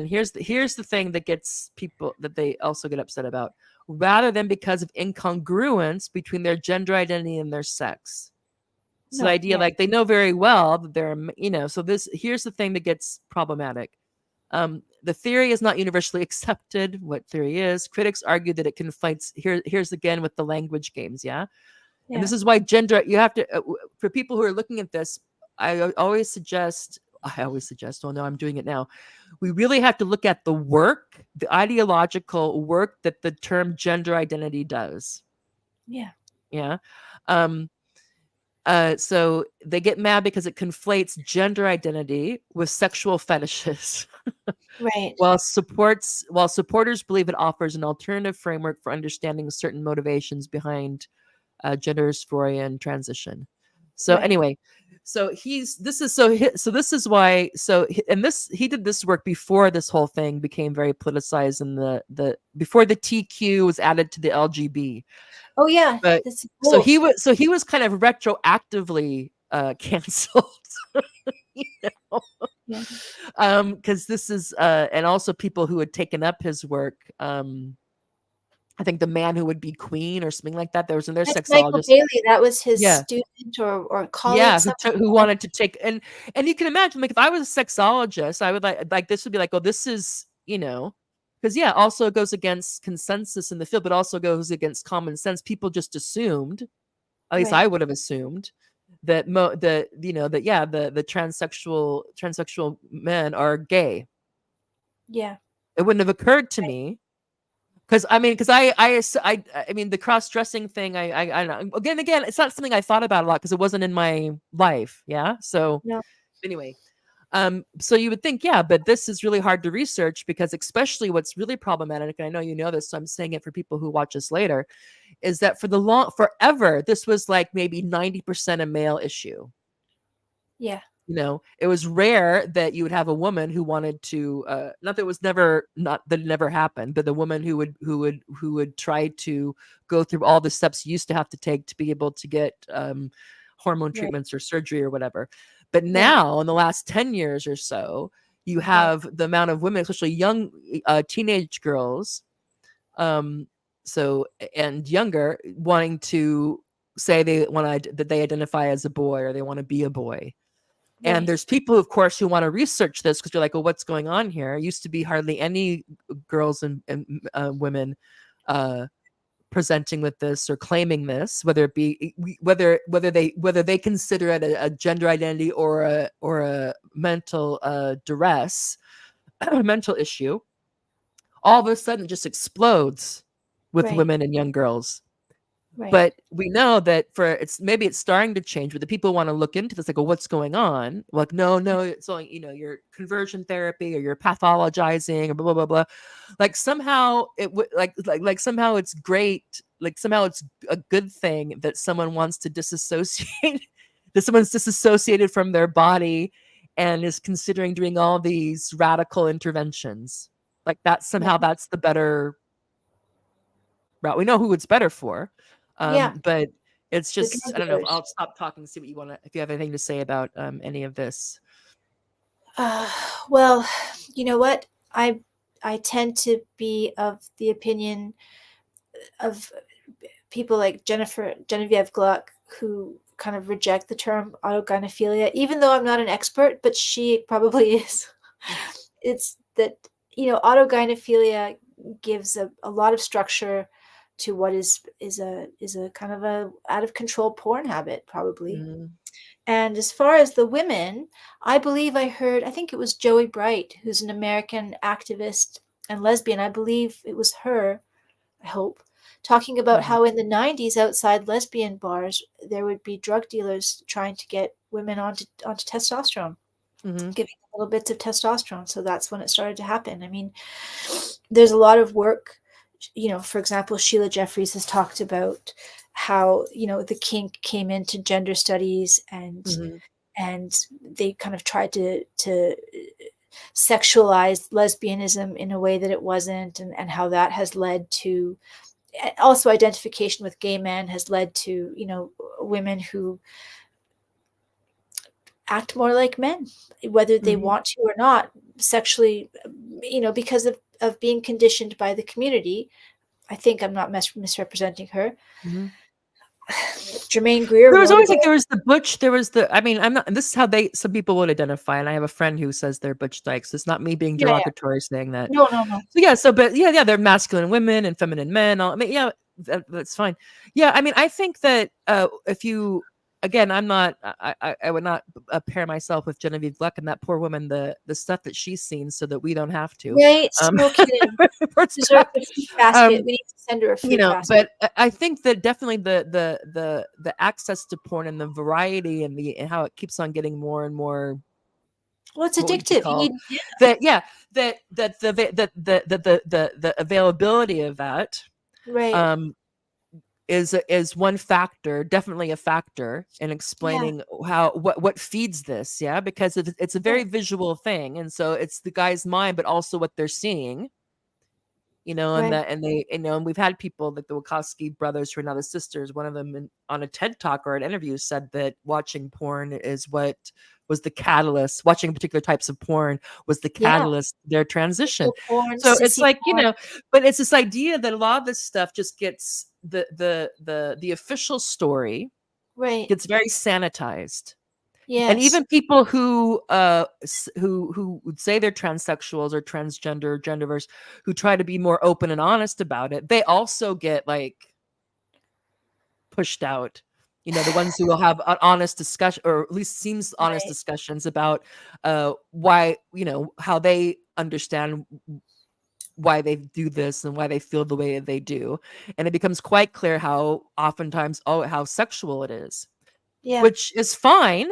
here's the thing that gets people, that they also get upset about, rather than because of incongruence between their gender identity and their sex. So the No. idea, Yeah. like, they know very well that so here's the thing that gets problematic. The theory is not universally accepted. What theory is? Critics argue that it conflates. Here's again with the language games, yeah. And Yeah. this is why gender, you have to, for people who are looking at this, I always suggest I always suggest, well, no, I'm doing it now. We really have to look at the work, the ideological work that the term gender identity does. Yeah. Yeah. Um, so they get mad because it conflates gender identity with sexual fetishes. Right. While supporters believe it offers an alternative framework for understanding certain motivations behind gender dysphoria and transition. So Right. anyway, so this is why he did this work before this whole thing became very politicized, and the before the TQ was added to the LGB. Oh, yeah. But That's old. so he was kind of retroactively canceled. You know? Yeah. Because this is and also people who had taken up his work, I think The Man Who Would Be Queen or something like that. There was another That's Michael sexologist. Bailey. That was his Yeah. student or colleague, Yeah, something who like wanted to take, and you can imagine, like, if I was a sexologist, I would like this would be like, oh, this is, because yeah, also it goes against consensus in the field, but also goes against common sense. People just assumed, at that. least Right. I would have assumed, that the transsexual men are gay. Yeah. It wouldn't have occurred to Right. me. Because the cross dressing thing, again, it's not something I thought about a lot because it wasn't in my life. Yeah. So No. anyway, so you would think, yeah, but this is really hard to research because, especially, what's really problematic, and I know you know this, so I'm saying it for people who watch us later, is that forever, this was like maybe 90% a male issue. Yeah. It was rare that you would have a woman who wanted to, not that it was never, not that it never happened, but the woman who would try to go through all the steps you used to have to take to be able to get hormone Right. treatments or surgery or whatever. But Right. now, in the last 10 years or so, you Right. have the amount of women, especially young teenage girls, um, and younger, wanting to say that they identify as a boy or they want to be a boy. And Right. there's people, of course, who want to research this because you're like, well, what's going on here? It used to be hardly any girls and women presenting with this or claiming this, whether it be whether they consider it a gender identity or a mental duress, mental issue. All of a sudden, it just explodes with Right. women and young girls. Right. But we know that maybe it's starting to change, but the people want to look into this, like, well, what's going on? Like, no, it's only, your conversion therapy or you're pathologizing or blah, blah, blah, blah. Like somehow it would like somehow it's great. Like somehow it's a good thing that someone wants to disassociate, that someone's disassociated from their body and is considering doing all these radical interventions. Like Yeah. that's the better route. We know who it's better for. Yeah. But it's The just, I don't know. caregivers. I'll stop talking, see what you want to, if you have anything to say about any of this. Uh, well, you know what? I tend to be of the opinion of people like Genevieve Gluck, who kind of reject the term autogynephilia, even though I'm not an expert, but she probably is. It's that, autogynephilia gives a lot of structure to what is a kind of a out of control porn habit, probably. Mm-hmm. And as far as the women, I believe I think it was Joey Bright, who's an American activist and lesbian. I believe it was her, I hope, talking about Mm-hmm. how in the 90s outside lesbian bars, there would be drug dealers trying to get women onto testosterone, Mm-hmm. giving them little bits of testosterone. So that's when it started to happen. I mean, there's a lot of work. For example, Sheila Jeffries has talked about how, the kink came into gender studies, Mm-hmm. and they kind of tried to sexualize lesbianism in a way that it wasn't, and how that has led to also identification with gay men has led to, women who act more like men, whether they Mm-hmm. want to or not, sexually, because of being conditioned by the community. I think I'm not misrepresenting her. Mm-hmm. Jermaine Greer There was wrote always about. there was the butch, I'm not, and this is how some people would identify. And I have a friend who says they're butch dykes. It's not me being Yeah, yeah. derogatory saying that. No, no, no. So yeah, but yeah, they're masculine women and feminine men. Yeah, that's fine. Yeah, I think that again, I'm not. I would not pair myself with Genevieve Gluck and that poor woman. The stuff that she's seen, so that we don't have to. Right? Um, No kidding. reports Deserves back. a fruit basket. Um, We need to send her a you fruit know, basket. but I think that definitely the access to porn and the variety and how it keeps on getting more and more, Well, it's what would you addictive. You call need, yeah, that? Yeah, the availability of that right. um is one factor, definitely a factor in Yeah, explaining how what feeds this. Yeah, because it's a very right, visual thing, and so it's the guy's mind, but also what they're seeing. And right. that, and they, and we've had people like the Wachowski brothers, who are now the sisters. One of them on a TED talk or an interview said that watching porn is what was the catalyst. Watching particular types of porn was the Yeah. catalyst to their transition. Eco porn, So it's sissy like, porn. but it's this idea that a lot of this stuff just gets the official story Right. gets very sanitized. And Yes. even people who would say they're transsexuals or transgender, genderverse, who try to be more open and honest about it, they also get like pushed out. The ones who will have an honest discussion, or at least seems honest Right. discussions about why, how they understand why they do this and why they feel the way they do. And it becomes quite clear how oftentimes, how sexual it is, Yeah. which is fine.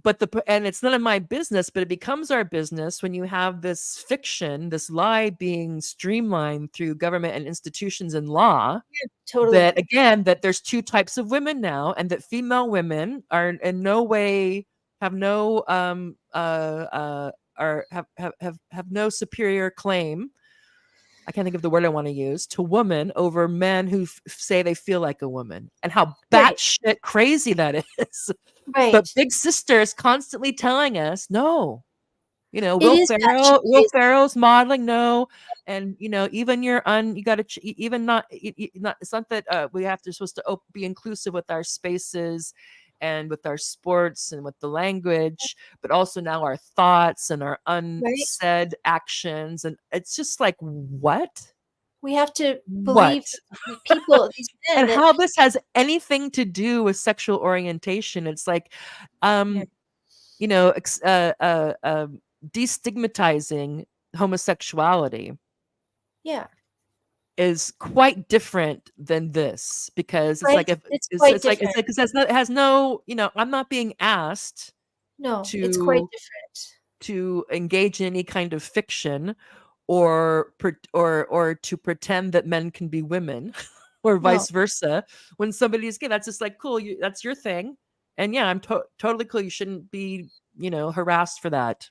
But and it's none of my business, but it becomes our business when you have this fiction, this lie being streamlined through government and institutions and law, Totally. that again, that there's two types of women now, and that female women are in no way have no are have no superior claim. I can't think of the word I want to use, to woman over men who say they feel like a woman, and how Right. batshit crazy that is. But Right. Big Sister is constantly telling us, no. It Will is batshit Ferrell, Will crazy. Ferrell's modeling, no. And even you got to even not, not. It's not that we have to supposed to be inclusive with our spaces and with our sports and with the language, but also now our thoughts and our Right? unsaid actions. And it's just like, what? We have to believe What? these people, these men And that, how this has anything to do with sexual orientation? It's like, yeah, um, destigmatizing homosexuality yeah, is quite different than this, because it's right? like, if It's quite it's different. like, 'cause it has no, I'm not being asked No, it's quite to different. engage in any kind of fiction, or to pretend that men can be women, or No, vice versa. When somebody is gay, that's just like, cool, that's your thing. And yeah, I'm totally cool. You shouldn't be, harassed for that.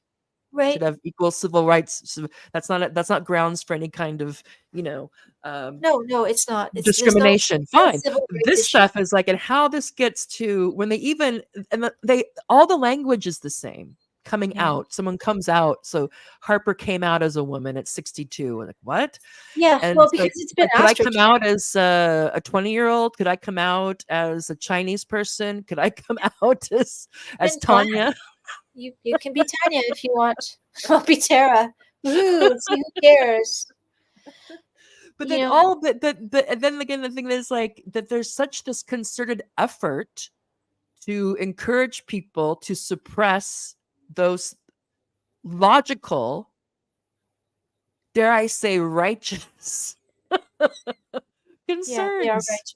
Should right? have equal civil rights. So that's not grounds for any kind of, you know um, No, no, it's not. discrimination. It's no Fine. civil rights This issue. stuff is like, and how this gets to, when they even, and they, all the language is the same. Coming Yeah. out, someone comes out. So Harper came out as a woman at 62. Like, what? Yeah, And well, it's because like, it's been could I come astroturfed. out as a 20-year-old? Could I come out as a Chinese person? Could I come out as Been planned. Tanya? You can be Tanya if you want. I'll be Tara. Woohoo! See, who cares? But You then know? and then again, the thing is like that there's such this concerted effort to encourage people to suppress those logical, dare I say, righteous Yeah, they are concerns. right.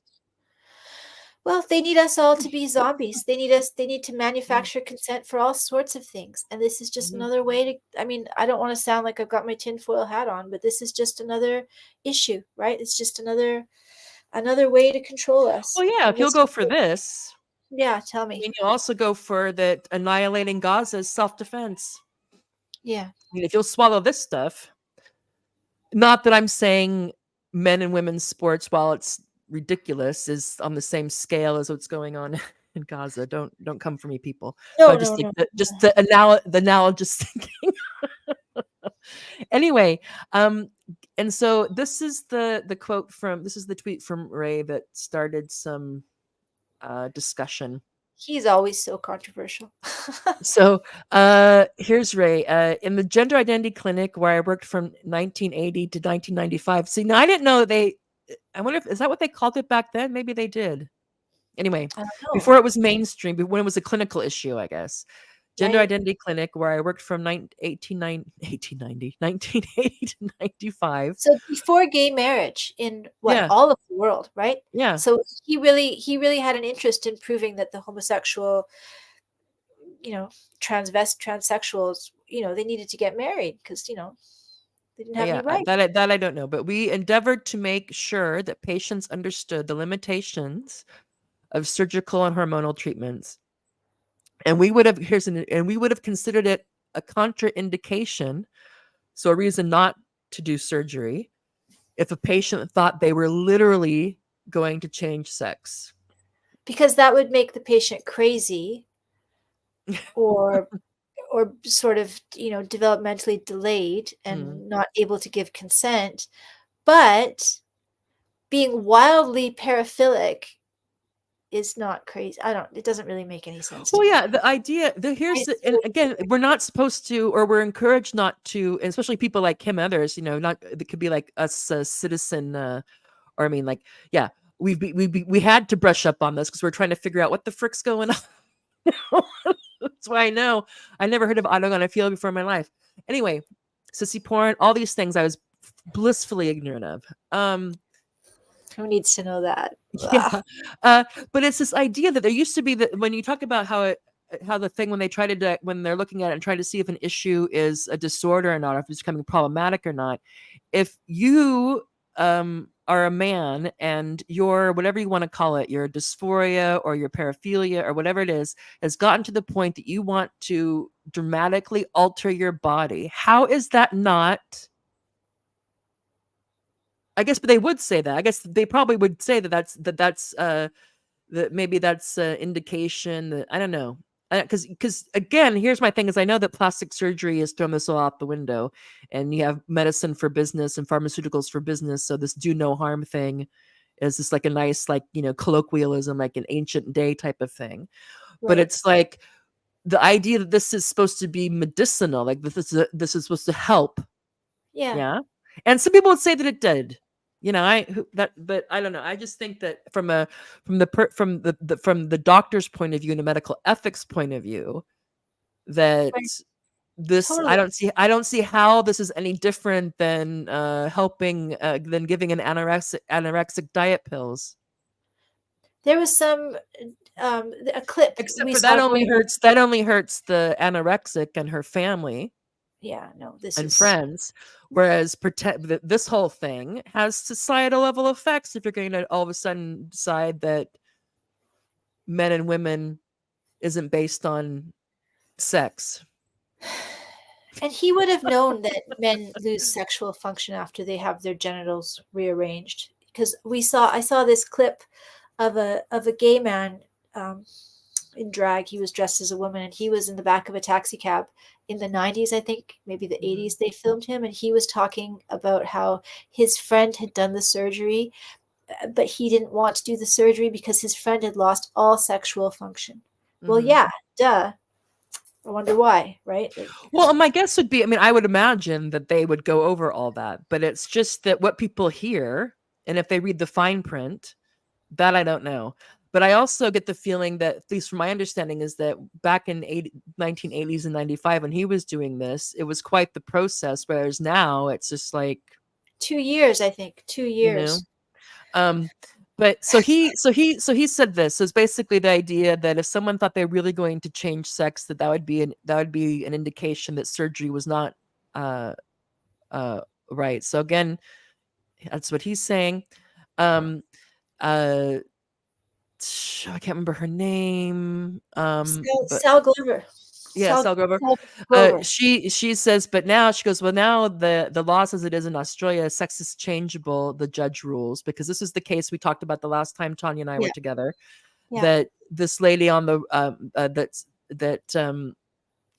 Well, they need us all to be zombies. They need to manufacture consent for all sorts of things. And this is just Mhm. another way to, I mean, I don't want to sound like I've got my tinfoil hat on, but this is just another issue, right? It's just another way to control us. Well, yeah, And if you'll this go for this, yeah, tell I me. mean, you also go for that annihilating Gaza is self-defense. Yeah. I mean, if you'll swallow this stuff, not that I'm saying men and women's sports, while it's ridiculous, is on the same scale as what's going on in Gaza. Don't come for me, people. But I No, just no, think no. that just the analogous thinking. Anyway, and so this is the quote from, this is the tweet from Ray that started some discussion. He's always so controversial. So here's Ray. In the gender identity clinic where I worked from 1980 to 1995. See, now I didn't know I wonder if, is that what they called it back then? Maybe they did. Anyway, I don't before know. it was mainstream, but when it was a clinical issue, I guess. Gender Right. Identity Clinic, where I worked from 1980 to 95. So before gay marriage in what, Yeah, all of the world, right? yeah, So he really had an interest in proving that the homosexual, you know, transsexuals, they needed to get married because, they didn't have any yeah. rights. That I don't know, but we endeavored to make sure that patients understood the limitations of surgical and hormonal treatments, and we would have considered it a contraindication, so a reason not to do surgery, if a patient thought they were literally going to change sex. Because that would make the patient crazy or sort of, developmentally delayed Mm. and not able to give consent. But being wildly paraphilic is not crazy. It doesn't really make any sense to Well, me. yeah, the idea the here's Right? the, and So again, we're not supposed to, or we're encouraged not to, and especially people like him, others, not it could be like us, citizen, or I mean, like, yeah, we had to brush up on this because we're trying to figure out what the frick's going on. That's why I know I never heard of autogynophila before in my life. Anyway, sissy porn, all these things I was blissfully ignorant of. who needs to know that? Ugh. Yeah, but it's this idea that there used to be that when you talk about how the thing when they try to when they're looking at it and try to see if an issue is a disorder or not, or if it's becoming problematic or not, if you are a man and your whatever you want to call it, your dysphoria or your paraphilia or whatever it is, has gotten to the point that you want to dramatically alter your body, how is that not? I guess, but they would say that. I guess they probably would say that maybe that's an indication that I don't know. Because again, here's my thing: is I know that plastic surgery has thrown this all out the window, and you have medicine for business and pharmaceuticals for business. So this do no harm thing is just like a nice, like, colloquialism, like an ancient day type of thing. But Right. it's like the idea that this is supposed to be medicinal, like this is supposed to help. Yeah. Yeah. And some people would say that it did. But I don't know. I just think that from the doctor's point of view and the medical ethics point of view, that Right. this Totally. I don't see how this is any different than helping than giving an anorexic diet pills. There was a clip Except we for saw going. that only hurts the anorexic and her family Yeah, no, this and is friends. Whereas this whole thing has societal level effects if you're going to all of a sudden decide that men and women isn't based on sex. and he would have known that men lose sexual function after they have their genitals rearranged because I saw this clip of a gay man um, in drag. He was dressed as a woman and he was in the back of a taxi cab in the 90s, I think, maybe the Mhm. 80s they filmed him, and he was talking about how his friend had done the surgery, but he didn't want to do the surgery because his friend had lost all sexual function. Well, Mhm. yeah, duh. I wonder why, right? Like, Well, my guess would be, I mean, I would imagine that they would go over all that, but it's just that what people hear, and if they read the fine print, that I don't know. But I also get the feeling that, at least from my understanding, is that back in 1980s and 95, when he was doing this, it was quite the process. Whereas now it's just like, 2 years, I think, two you know, years. um, but so he said this. So it's basically the idea that if someone thought they're really going to change sex, that would be an indication that surgery was not uh uh right. So again, that's what he's saying. Um, uh, I can't remember her name. But Sal Glover. yeah, Sal Grover. Sal Glover. She says, but now she goes, well, now the law says it is in Australia, sex is changeable, the judge rules, because this is the case we talked about the last time Tanya and I were Yeah, together, yeah. that this lady on the that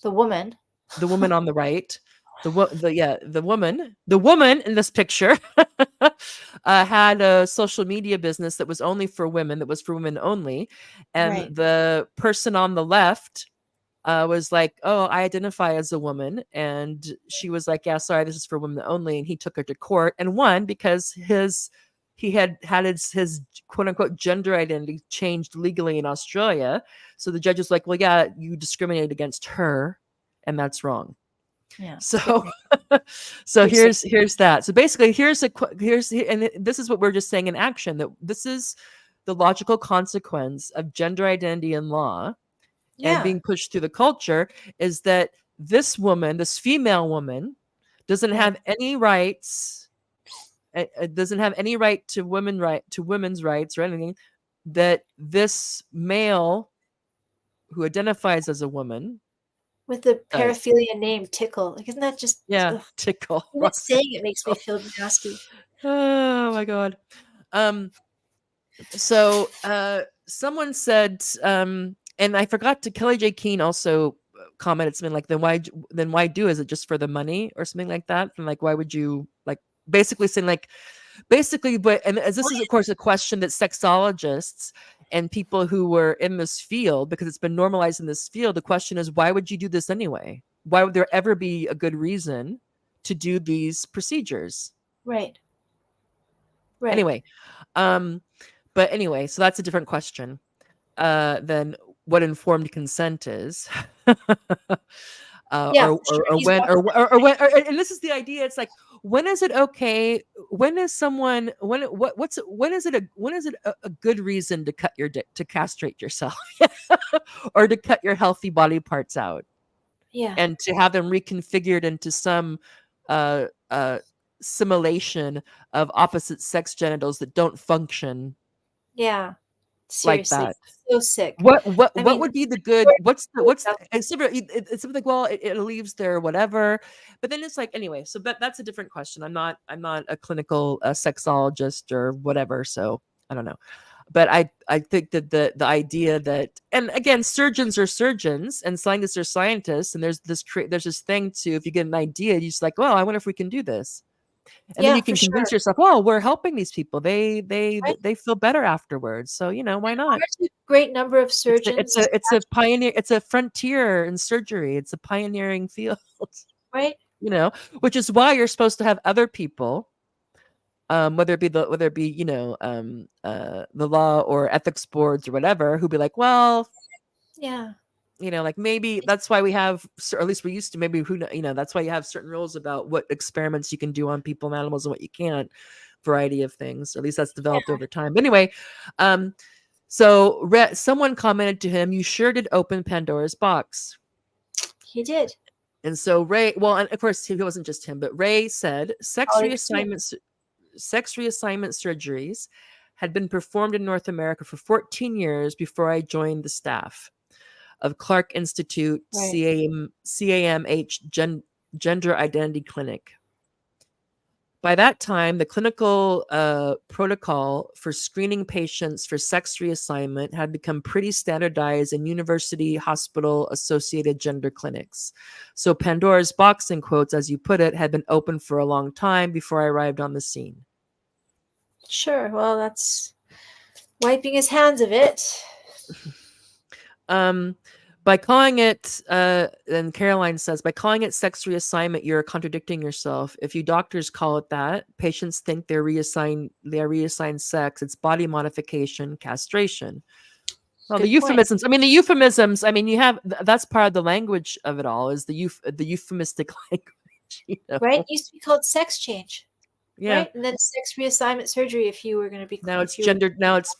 The woman. the woman on the right, the woman in this picture had a social media business that was only for women, that was for women only, and Right. the person on the left was like, "Oh, I identify as a woman," and she was like, "Yeah, sorry, this is for women only." And he took her to court and won because he had had his quote unquote gender identity changed legally in Australia. So the judge was like, well, yeah, you discriminated against her, and that's wrong. Yeah. So, Sickening. so Pretty sick. here's that. So basically, and this is what we're just saying in action, that this is the logical consequence of gender identity in law and Yeah. being pushed through the culture, is that this woman, this female woman, doesn't Right. have any rights. It doesn't have any right to women's rights or anything that this male who identifies as a woman With the does. paraphilia name Tickle. Like, isn't that just Yeah, ugh. tickle. Even saying it makes me feel nasty. Oh my god. Um, so someone said, and I forgot to, Kelly J. Keene also commented something like, then why do? Is it just for the money or something like that? And like, why would you, like, basically saying like, basically, but, and as this is of course a question that sexologists and people who were in this field, because it's been normalized in this field, the question is, why would you do this anyway? Why would there ever be a good reason to do these procedures? Right. Right. Anyway, um, but anyway, so that's a different question than what informed consent is. Yeah, for sure. Or He's when walking or when and this is the idea, it's like, when is it okay, when is someone, when is it a good reason to cut your dick, to castrate yourself or to cut your healthy body parts out yeah. and to have them reconfigured into some uh uh simulation of opposite sex genitals that don't function Yeah. like Seriously. that. So sick. I What mean, would be the good, it's something like, well, it leaves their whatever, but then it's like, anyway, so that's a different question. I'm not a clinical sexologist or whatever, so I don't know. But I think that the idea that, and again, surgeons are surgeons and scientists are scientists, and there's this thing to, if you get an idea, you just like, well, I wonder if we can do this. And then yeah, you for can convince sure. yourself, oh, we're helping these people. Right? They feel better afterwards. So, why not? There's a great number of surgeons, It's a pioneer, it's a frontier in surgery. It's a pioneering field, right? which is why you're supposed to have other people, whether it be, the law or ethics boards or whatever, who be like, well, Yeah. like, maybe that's why we have, or at least we used to, maybe, that's why you have certain rules about what experiments you can do on people and animals and what you can't, variety of things, or at least that's developed Yeah. over time. But anyway, so someone commented to him, you sure did open Pandora's box. He did. And so Ray, well, and of course he wasn't just him, but Ray said Colleagues too. sex reassignment surgeries had been performed in North America for 14 years before I joined the staff of Clark Institute Right. CAMH Gender Identity Clinic. By that time, the clinical protocol for screening patients for sex reassignment had become pretty standardized in university, hospital associated gender clinics. So Pandora's box, in quotes, as you put it, had been open for a long time before I arrived on the scene. Sure. Well, that's wiping his hands of it. By calling it, and Caroline says, by calling it sex reassignment, you're contradicting yourself. If you doctors call it that, patients think they are reassigned sex. It's body modification, castration. Well, Good point. the euphemisms, you have, that's part of the language of it all, is the euphemistic language, Right? It used to be called sex change. Yeah. Right? And then sex reassignment surgery if you were going to be Now it's gendered, now it's,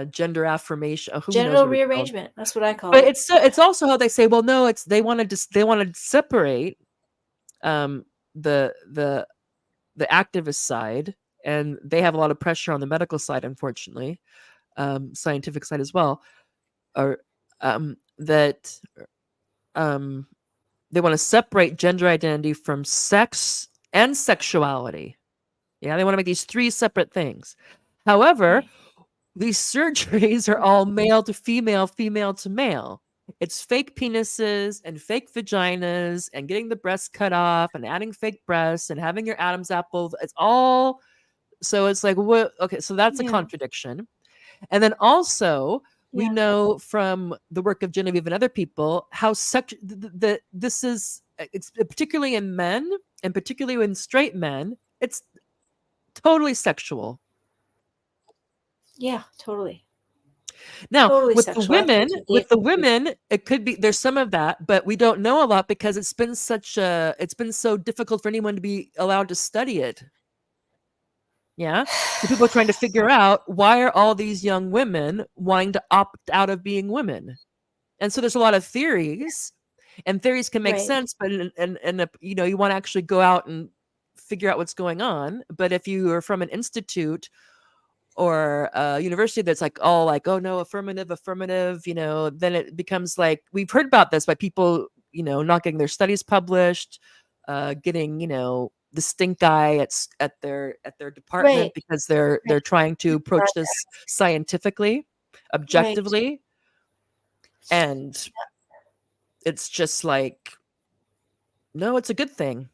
gender affirmation. Who knows genital what it's called? rearrangement. That's what I call But it. it's also how they say, well, no, it's, they want to separate the activist side, and they have a lot of pressure on the medical side, unfortunately, scientific side as well, or that they want to separate gender identity from sex and sexuality. Yeah, they want to make these three separate things. However, Right. these surgeries are all male to female, female to male. It's fake penises and fake vaginas and getting the breasts cut off and adding fake breasts and having your Adam's apple. It's all, so it's like, what? Okay, so that's a Yeah. contradiction. And then also, we Yeah. know from the work of Genevieve and other people how this is, it's particularly in men and particularly in straight men, it's totally sexual. Yeah, totally. Now, Totally with the sexual. I think women, that's what Dave would agree. it could be there's some of that, but we don't know a lot because it's been so difficult for anyone to be allowed to study it. Yeah. So people are trying to figure out why are all these young women wanting to opt out of being women? And so there's a lot of theories, and theories can make Right. sense, but you know, you want to actually go out and figure out what's going on. But if you are from an institute or a university that's like all like, oh no, affirmative, you know, then it becomes like we've heard about this by people, you know, not getting their studies published, getting, you know, the stink eye at their department Right. because Right. they're trying to Right. approach this scientifically, Right. objectively, and it's just like, no, it's a good thing.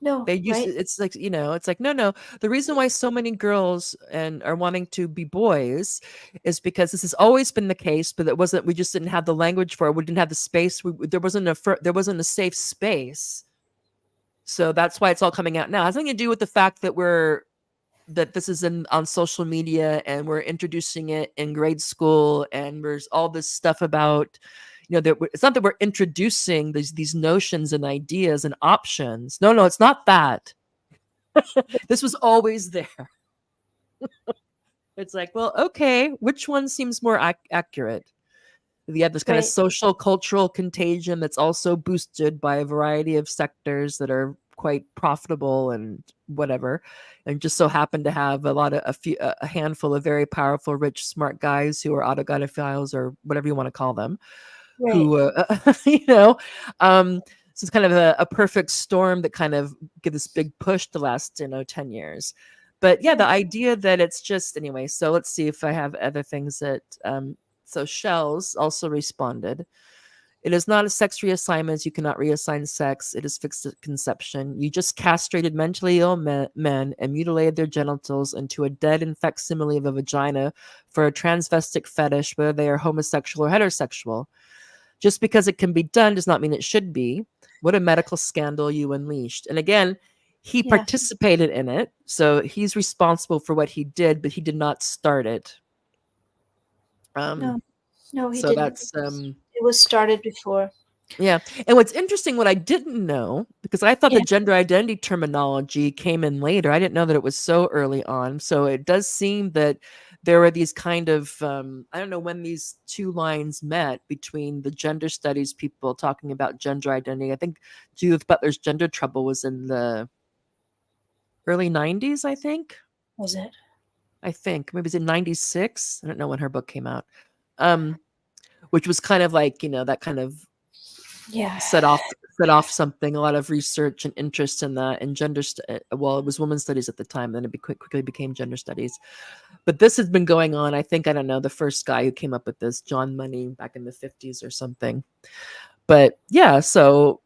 No, They use right? it's like, you know, it's like, no. The reason why so many girls and are wanting to be boys is because this has always been the case, but it wasn't. We just didn't have the language for it. We didn't have the space. There wasn't a safe space. So that's why it's all coming out now. It has nothing to do with the fact that that this is on social media and we're introducing it in grade school and there's all this stuff about, you know, it's not that we're introducing these notions and ideas and options. No, it's not that. This was always there. It's like, well, okay, which one seems more accurate? You have this kind of Right. social cultural contagion that's also boosted by a variety of sectors that are quite profitable and whatever, and just so happen to have a handful of very powerful, rich, smart guys who are autogynophiles or whatever you want to call them, Right. who you know, so it's kind of a perfect storm that kind of give this big push the last 10 years. But yeah, the Right. idea that it's just anyway. So let's see if I have other things that so Shells also responded. It is not a sex reassignment. You cannot reassign sex. It is fixed at conception. You just castrated mentally ill men and mutilated their genitals into a dead and facsimile of a vagina for a transvestic fetish, whether they are homosexual or heterosexual. Just because it can be done does not mean it should be. What a medical scandal you unleashed. And again, he Yeah. participated in it. So he's responsible for what he did, but he did not start it. No. No, he So didn't. that's It was started before. yeah. And what's interesting, what I didn't know, because I thought the Yeah. gender identity terminology came in later. I didn't know that it was so early on. So it does seem that there were these kind of I don't know when these two lines met between the gender studies people talking about gender identity. I think Judith Butler's Gender Trouble was in the early 90s, I think. Was it? I think maybe it's in 96. I don't know when her book came out. Um, which was kind of like, you know, that kind of Yeah. set off something, a lot of research and interest in that, and well, it was women's studies at the time, then it quickly became gender studies. But this has been going on, I think, I don't know, the first guy who came up with this, John Money, back in the 50s or something. But yeah, so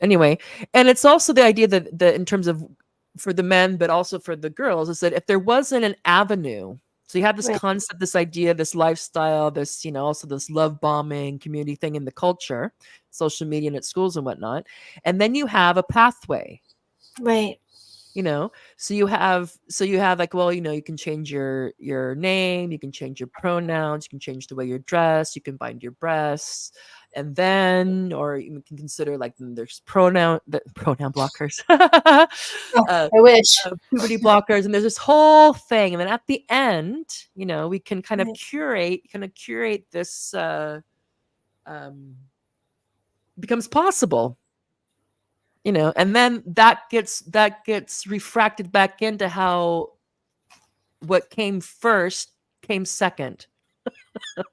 anyway, and it's also the idea that in terms of for the men but also for the girls, is that if there wasn't an avenue, so you have this Right. concept, this idea, this lifestyle, this, you know, also this love bombing community thing in the culture, social media and at schools and whatnot, and then you have a pathway, Right. you know, so you have like, well, you know, you can change your name, you can change your pronouns, you can change the way you're dressed, you can bind your breasts, and then, or you can consider like then there's pronoun blockers, Oh, uh, I wish. puberty blockers, and there's this whole thing, and then at the end, you know, we can kind of Right. curate this um becomes possible, you know, and then that gets refracted back into how what came first came second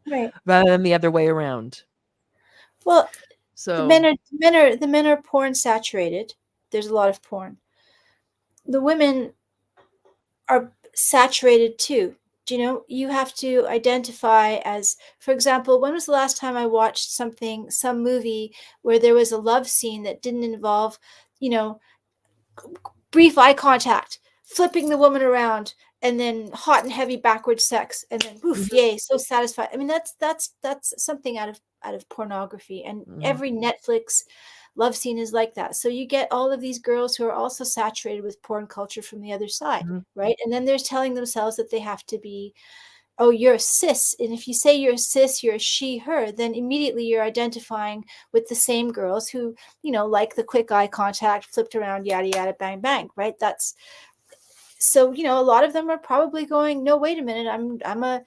Right. rather than the other way around. Well, So the men are porn saturated. There's a lot of porn. The women are saturated too. Do you know? You have to identify as, for example, when was the last time I watched some movie where there was a love scene that didn't involve, you know, brief eye contact, flipping the woman around, and then hot and heavy backward sex, and then woof, yay, so satisfied. I mean, that's something out of pornography, and every Netflix love scene is like that. So you get all of these girls who are also saturated with porn culture from the other side, right? And then they're telling themselves that they have to be, oh, you're a cis. And if you say you're a cis, you're a she, her, then immediately you're identifying with the same girls who, like the quick eye contact, flipped around, yada, yada, bang, bang, right? That's so, a lot of them are probably going, no, wait a minute, I'm a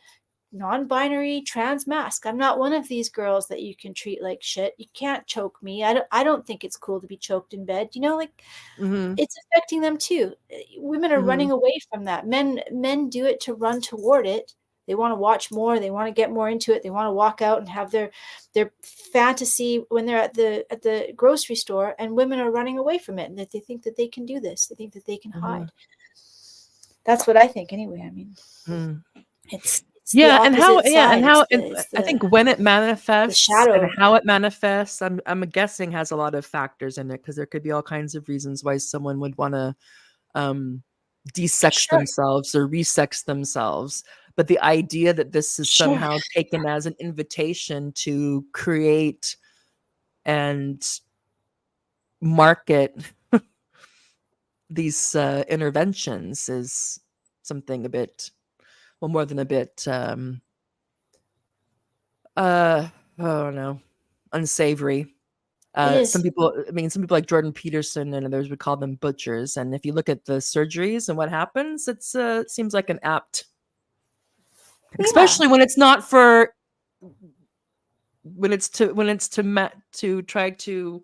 non-binary trans mask. I'm not one of these girls that you can treat like shit. You can't choke me. I don't think it's cool to be choked in bed. Like it's affecting them too. Women are running away from that. Men do it to run toward it. They want to watch more. They want to get more into it. They want to walk out and have their fantasy when they're at the grocery store, and women are running away from it, and that they think that they can do this. They think that they can hide. That's what I think anyway. I mean, it's yeah, the and how opposite yeah, and side. how It's I think when it manifests shadow and of how it manifests, I'm guessing has a lot of factors in it, because there could be all kinds of reasons why someone would want to desex themselves or resex themselves. But the idea that this is somehow taken as an invitation to create and market these interventions is something a bit, well, more than a bit, oh no, unsavory. It is. Some people like Jordan Peterson and others would call them butchers. And if you look at the surgeries and what happens, it seems like an apt, especially when it's not for, when it's to try to,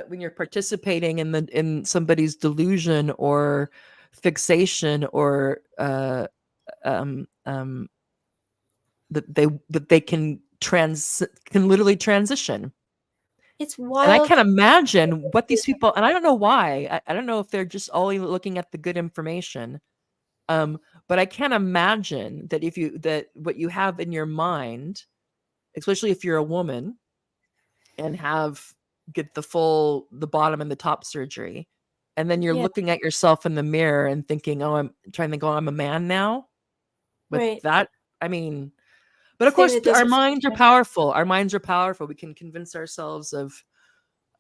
when you're participating in somebody's delusion or fixation, or that they can literally transition. It's And I wild. can't imagine what these people, and I don't know why. I don't know if they're just only looking at the good information. But I can't imagine that what you have in your mind, especially if you're a woman and get the bottom and the top surgery, and then you're Yeah. looking at yourself in the mirror and thinking, oh, I'm trying to think, oh, I'm a man now. With Right. that, I mean, but of Thing course, that our doesn't fit minds are in. powerful. Our minds are powerful. We can convince ourselves of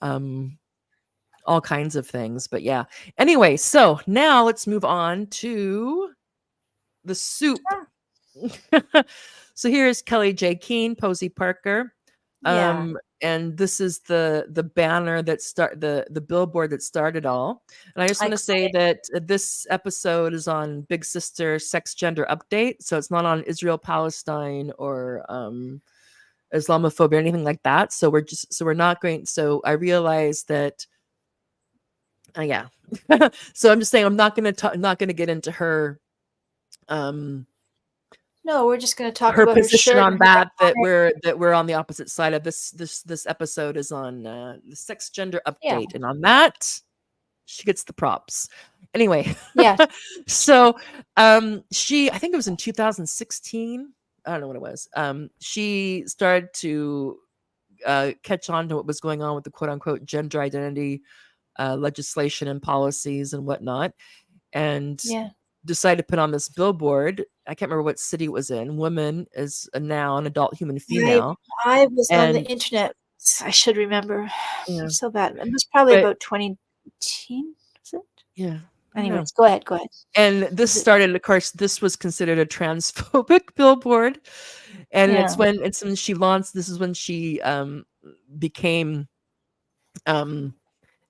all kinds of things. But yeah. Anyway, so now let's move on to the soup. So here's Kelly J. Keene, Posey Parker. Yeah. And this is the banner that the billboard that started all. And I just want to say that this episode is on Big Sister Sex Gender Update, so it's not on Israel Palestine or Islamophobia or anything like that. So we're not going. So I realized that. Yeah. So I'm just saying I'm not going to get into her. No, we're just going to talk Her about her position shirt. on that we're on the opposite side of this episode is on the Sex Gender Update, and on that she gets the props anyway. Yeah. So she, I think it was in 2016, I don't know what it was, she started to catch on to what was going on with the quote unquote gender identity legislation and policies and whatnot, and decided to put on this billboard. I can't remember what city it was in. Woman is a noun, adult human female. I was on the internet. I should remember. Yeah. So bad. It was probably about 2018. Was it? Yeah. Anyways, go ahead. And this started, of course, this was considered a transphobic billboard. And it's when she launched, this is when she became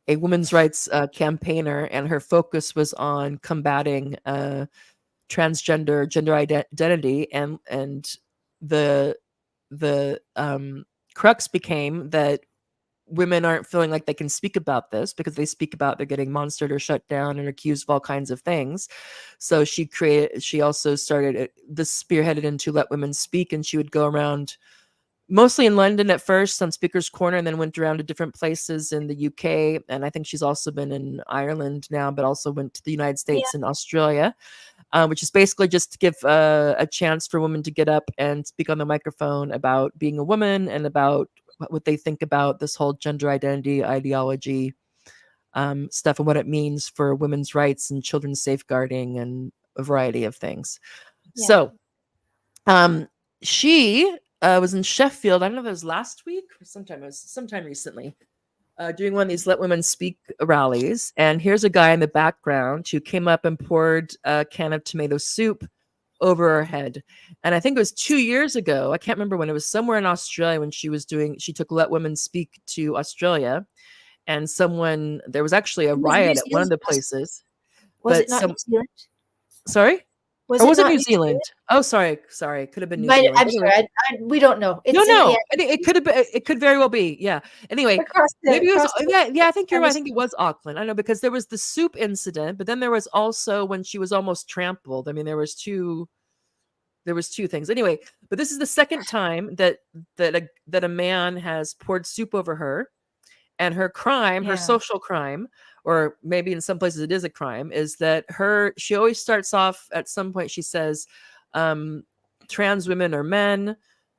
a women's rights campaigner, and her focus was on combating gender identity, and the crux became that women aren't feeling like they can speak about this, because they speak about they're getting monstered or shut down and accused of all kinds of things. So she also started this, spearheaded into Let Women Speak, and she would go around mostly in London at first on Speaker's Corner, and then went around to different places in the UK. And I think she's also been in Ireland now, but also went to the United States and Australia, which is basically just to give a chance for women to get up and speak on the microphone about being a woman and about what they think about this whole gender identity ideology stuff and what it means for women's rights and children's safeguarding and a variety of things. Yeah. So she was in Sheffield. I don't know if it was last week or sometime recently, doing one of these Let Women Speak rallies. And here's a guy in the background who came up and poured a can of tomato soup over her head. And I think it was 2 years ago. I can't remember when. It was somewhere in Australia when she took Let Women Speak to Australia. And there was actually a It was New riot at one of Zealand. the places. Was it not New Zealand? Sorry? Was Or it was it not New New Zealand? Zealand? Oh, sorry. Could have been New Zealand. I'm Anyway. sorry. We don't know. No, It's no. I think it could have been. It could very well be. Yeah. Anyway, maybe it was. across the Yeah. I think you're right. I think it was Auckland. I know because there was the soup incident, but then there was also when she was almost trampled. I mean, there was two things. Anyway, but this is the second time that a man has poured soup over her, and her crime, her Yeah. social crime, or maybe in some places it is a crime, is that she always starts off at some point. She says, "Trans women are men.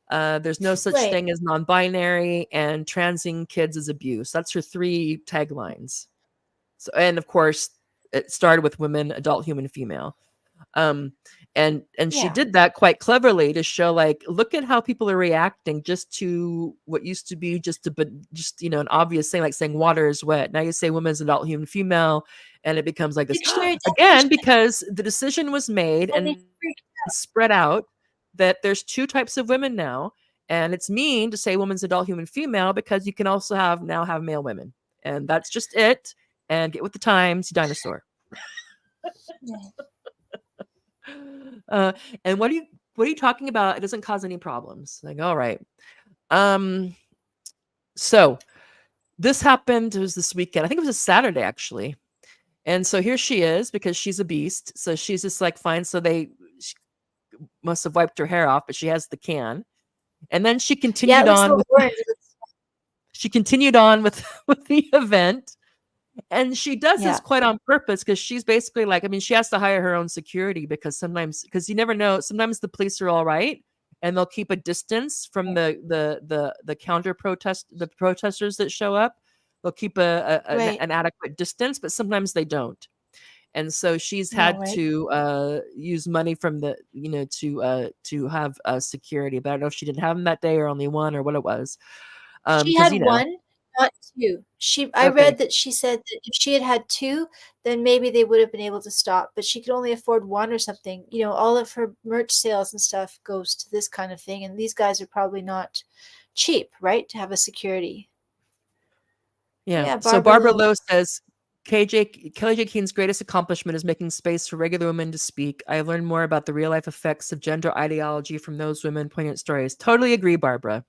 There's no such Right. thing as non-binary, and transing kids is abuse." That's her 3 taglines. So, and of course, it started with women, adult, human, female. And she Yeah. did that quite cleverly to show, like, look at how people are reacting just to what used to be just an obvious thing, like saying water is wet. Now you say women's adult, human, female, and it becomes like this Dictionary again definition. because the decision was made And they and freaked out. spread out that there's 2 types of women now, and it's mean to say women's adult, human, female because you can also have male women, and that's just it. And get with the times, you dinosaur. And what are you talking about? It doesn't cause any problems. Like, all right. So this happened. It was this weekend. I think it was a Saturday actually. And so here she is because she's a beast. So she's just like, fine. So she must have wiped her hair off, but she has the can. And then she continued on. She continued on with the event. And she does this quite on purpose because she's basically like, I mean, she has to hire her own security because you never know. Sometimes the police are all right and they'll keep a distance from the counter the protesters that show up. They'll keep an adequate distance, but sometimes they don't. And so she's had to use money from to have security. But I don't know if she didn't have them that day or only one or what it was. She had one, not 2. I read that she said that if she had had 2, then maybe they would have been able to stop, but she could only afford 1 or something. You know, all of her merch sales and stuff goes to this kind of thing, and these guys are probably not cheap, right, to have a security. Yeah. So Barbara Lowe says, Kelly J. Keen's greatest accomplishment is making space for regular women to speak. I have learned more about the real-life effects of gender ideology from those women poignant stories. Totally agree, Barbara.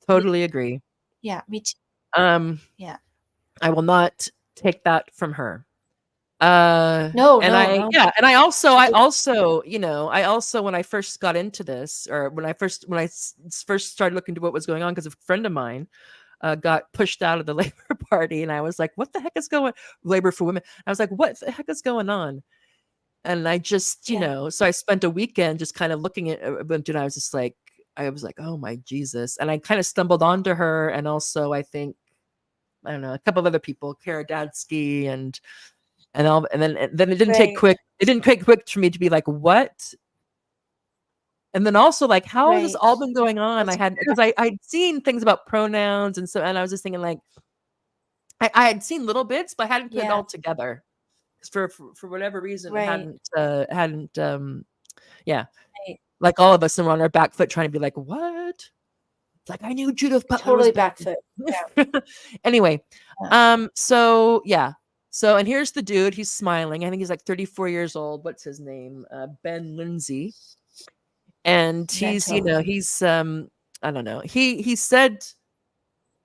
Totally agree. Yeah, me too. Yeah. I will not take that from her. No. And I also, when I first got into this, or when I first started looking into what was going on, because a friend of mine got pushed out of the Labor Party, and I was like, what the heck is Labor for Women? I was like, what the heck is going on? And I just, so I spent a weekend just kind of looking at it, and I was just like, oh my Jesus. And I kind of stumbled onto her. And also I think, I don't know, a couple of other people, Kara Dadsky and then it didn't take quick. It didn't take quick for me to be like, what? And then also like, how has this all been going on? Because I'd seen things about pronouns and I was just thinking like, I had seen little bits, but I hadn't put it all together. For whatever reason, I hadn't like all of us are on our back foot trying to be like, what? It's like, I knew Judith Butler totally was back foot. Yeah. Anyway, so yeah. So, and here's the dude, he's smiling. I think he's like 34 years old. What's his name? Ben Lindsay. And he's, he's, I don't know. He said,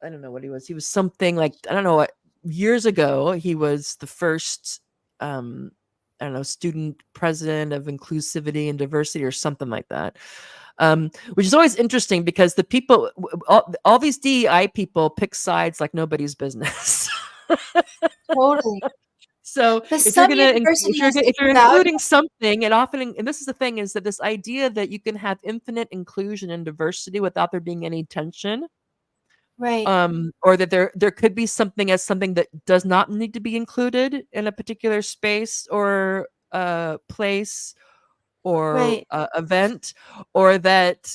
I don't know what he was. He was something like, I don't know what, years ago, he was the first, I don't know, student president of inclusivity and diversity or something like that. Which is always interesting because the people, all these DEI people pick sides like nobody's business. Totally. So if you're including something, and this is the thing, is that this idea that you can have infinite inclusion and diversity without there being any tension. Right. Or that there could be something as something that does not need to be included in a particular space or place or Right. event, or that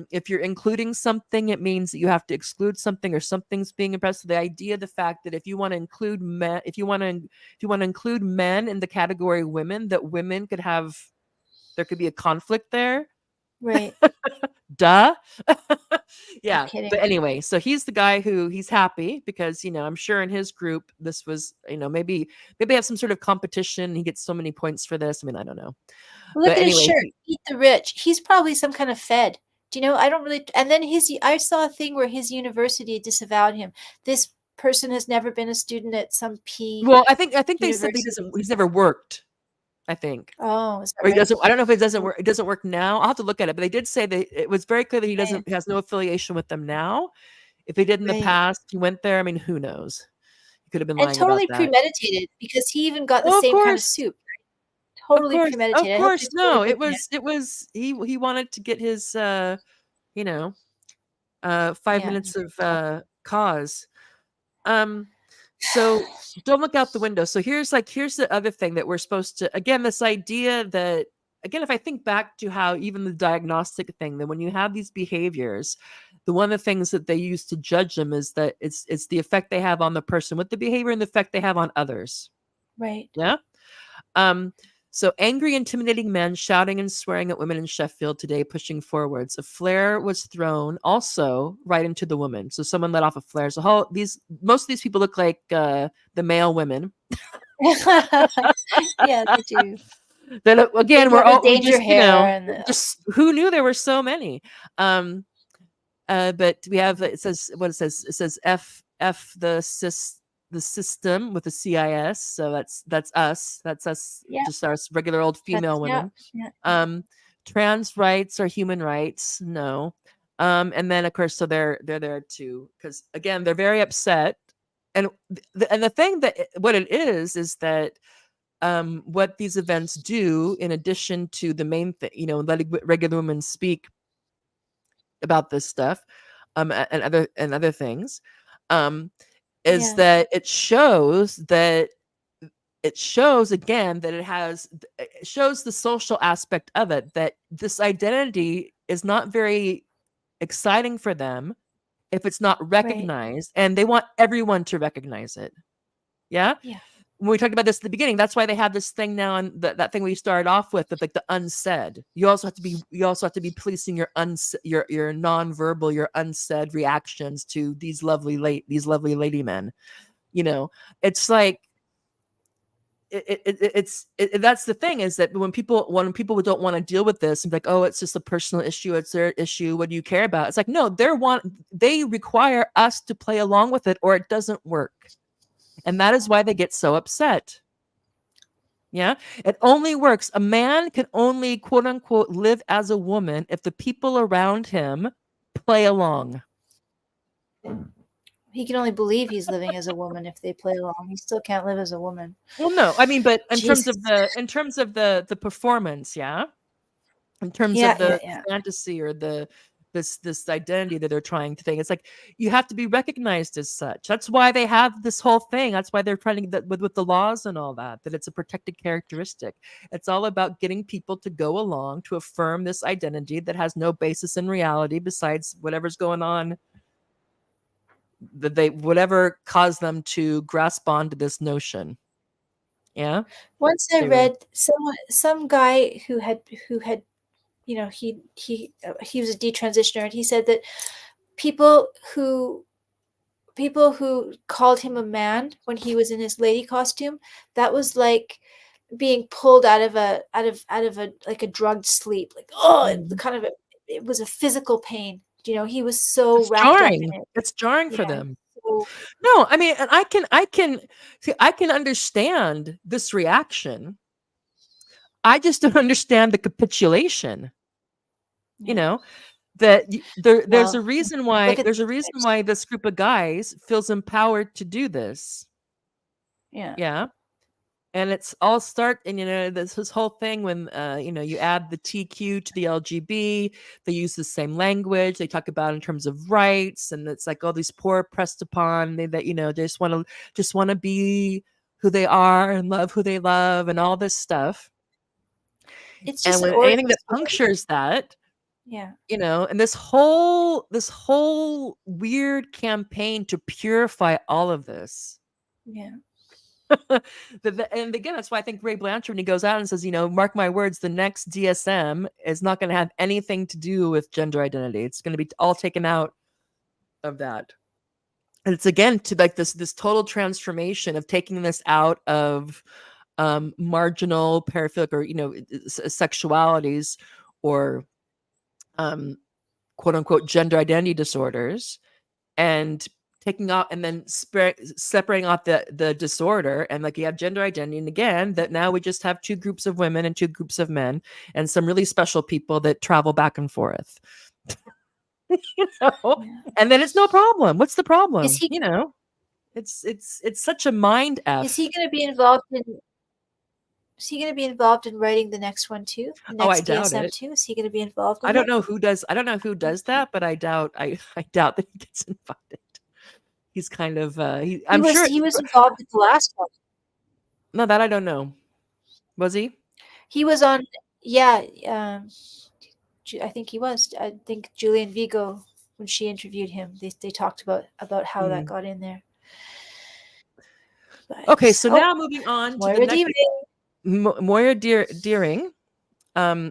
if you're including something, it means that you have to exclude something, or something's being impressed. So the idea, the fact that if you want to include men, if you want to include men in the category women, that women could have, there could be a conflict there. Right. Duh. No Yeah. But kidding. anyway, so he's the guy who he's happy because, I'm sure in his group, this was, maybe have some sort of competition. He gets so many points for this. I mean, I don't know. Look But at his anyway, shirt, "Eat the rich." He's probably some kind of Fed. Do you know? I don't really and then I saw a thing where his university disavowed him. This person has never been a student at some P well, I think they said university. he's never worked, I think. Oh, is that Or he right? doesn't, I don't know if it doesn't work now. I'll have to look at it, but they did say that it was very clear that Right, he has no affiliation with them now. If he did in the right. past, he went there, I mean, who knows? He could have been And lying about totally that. premeditated because he even got the Oh, same kind of soup. Of Totally course, of premeditated. I hope they course. told him No, good. he wanted to get his you know, 5 Yeah, minutes of cause. Um so don't look out the window. So here's the other thing that we're supposed to, again, this idea that, again, if I think back to how even the diagnostic thing, that when you have these behaviors, the one of the things that they use to judge them is that it's the effect they have on the person with the behavior and the effect they have on others. right. Yeah. Um, so angry, intimidating men shouting and swearing at women in Sheffield today, pushing forwards. A flare was thrown also right into the woman. So someone let off a flare. So most of these people look like the male women. Yeah, they do. Then They again, got the we danger just, hair and the just who knew there were so many. Um, but we have, it says what it says. It says the system with the CIS. So that's us. That's us, yeah, just our regular old female that's yeah, women. yeah, yeah. Um, trans rights are human rights. No. And then of course, so they're there too, because again, they're very upset. And the thing that what it is that what these events do, in addition to the main thing, letting regular women speak about this stuff, and other things, um, is Yeah, that it shows again that it shows the social aspect of it, that this identity is not very exciting for them if it's not right. recognized, and they want everyone to recognize it. Yeah. Yeah, When we talked about this at the beginning, that's why they have this thing now, and that thing we started off with like the unsaid. You also have to be policing your nonverbal, your unsaid reactions to these lovely lady men. It's like that's the thing, is that when people don't want to deal with this and be like, oh, it's just a personal issue, it's their issue, what do you care about? It's like, no, they require us to play along with it, or it doesn't work. And that is why they get so upset. Yeah. It only works. A man can only, quote unquote, live as a woman if the people around him play along. he can only believe he's living as a woman if they play along. He still can't live as a woman. Well, no, I mean, but in terms of Jesus. the performance, yeah. In terms Yeah, of yeah, the yeah. fantasy, or this identity that they're trying to think, it's like you have to be recognized as such. That's why they have this whole thing. That's why they're trying to get that with the laws and all that it's a protected characteristic. It's all about getting people to go along to affirm this identity that has no basis in reality besides whatever's going on, that they whatever caused them to grasp onto this notion. Yeah. Once I Anyway. read some guy who had he was a detransitioner, and he said that people who people who called him a man when he was in his lady costume, that was like being pulled out of a like a drugged sleep. Like, oh, Mhm. it was a physical pain. He was so It's wrapped up jarring. in it. It's jarring for Yeah. them. So No, I mean, and I can see, I can understand this reaction. I just don't understand the capitulation. You yeah. know, that there's Well, a reason look why at these guys. this group of guys feels empowered to do this. Yeah. Yeah. And it's all start, and this whole thing when you add the TQ to the LGB, they use the same language. They talk about in terms of rights, and it's like all these poor pressed upon they, that they just want to be who they are and love who they love and all this stuff. It's And just an when anything origin that story. punctures that, Yeah. and this whole weird campaign to purify all of this. Yeah. And again, that's why I think Ray Blanchard, when he goes out and says, mark my words, the next DSM is not going to have anything to do with gender identity. It's going to be all taken out of that. And it's again to like this total transformation of taking this out of marginal paraphilic or sexualities or quote unquote gender identity disorders, and taking out and then separating off the disorder, and like you have gender identity, and again that now we just have two groups of women and two groups of men and some really special people that travel back and forth. Yeah. And then it's no problem. What's the problem? Is he It's such a mind f. is he going to be involved in Is he going to be involved in writing the next one too? The Oh, I next doubt DSM it. too? Is he going to be involved I in don't it? know who does that, but I doubt that he gets invited. He's kind of I'm sure He was involved in the last one. no, that I don't know. Was he? He was on, yeah. I think he was. I think Julian Vigo, when she interviewed him, they talked about how that got in there. But, Okay, so now moving on to the Moira next Deeming. Moira Deering.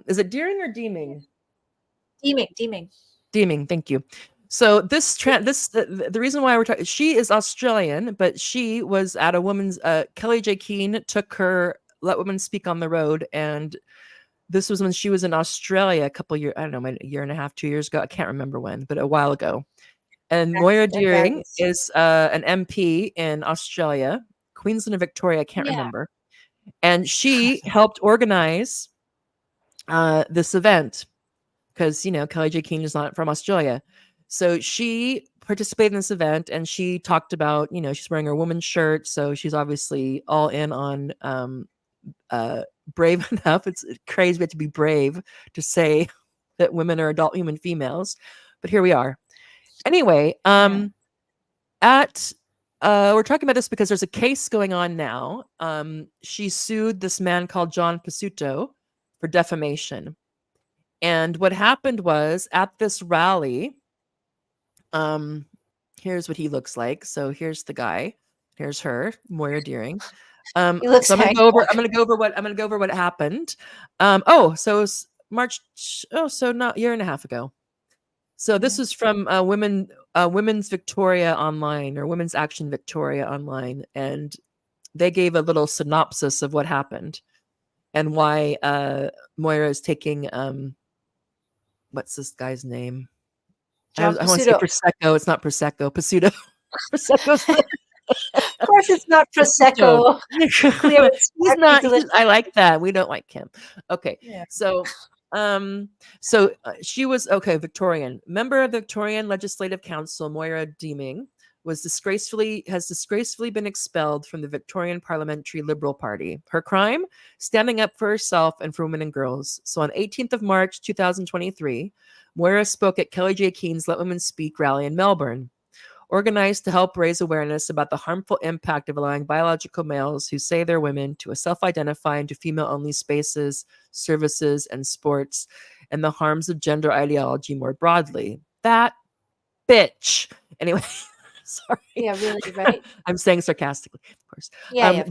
Is it Deering or Deeming? Deeming. Deeming, thank you. So the reason why we're talking, she is Australian, but she was at a woman's Kelly J. Keane took her Let Women Speak on the Road, and this was when she was in Australia a couple years, I don't know, a year and a half, 2 years ago. I can't remember when, but a while ago. And Moira Deering is an MP in Australia, Queensland or Victoria, I can't remember. And she helped organize this event because, Kelly J. Keane is not from Australia. So she participated in this event, and she talked about, she's wearing her woman's shirt. So she's obviously all in on brave enough. It's crazy we have to be brave to say that women are adult human females. But here we are. Anyway, we're talking about this because there's a case going on now. She sued this man called John Pasuto for defamation. And what happened was at this rally, here's what he looks like. So here's the guy. Here's her, Moira Deering. So I'm gonna go over what happened. So it was March. So not a year and a half ago. So this is from Women's Victoria Online, or Women's Action Victoria Online, and they gave a little synopsis of what happened and why Moira is taking what's this guy's name? I want to say Prosecco. It's not Prosecco. Pasuto. Prosecco's. Of course, it's not Prosecco. He's not. I like that. We don't like him. Okay. Yeah. So she was Victorian member of the Victorian Legislative Council. Moira Deeming has disgracefully been expelled from the Victorian Parliamentary Liberal Party. Her crime: standing up for herself and for women and girls. So on 18th of March 2023, Moira spoke at Kelly J. Keane's Let Women Speak rally in Melbourne, organized to help raise awareness about the harmful impact of allowing biological males who say they're women to self-identify into female-only spaces, services, and sports, and the harms of gender ideology more broadly. That bitch. Anyway, sorry. Yeah, really, right? I'm saying sarcastically, of course. Yeah,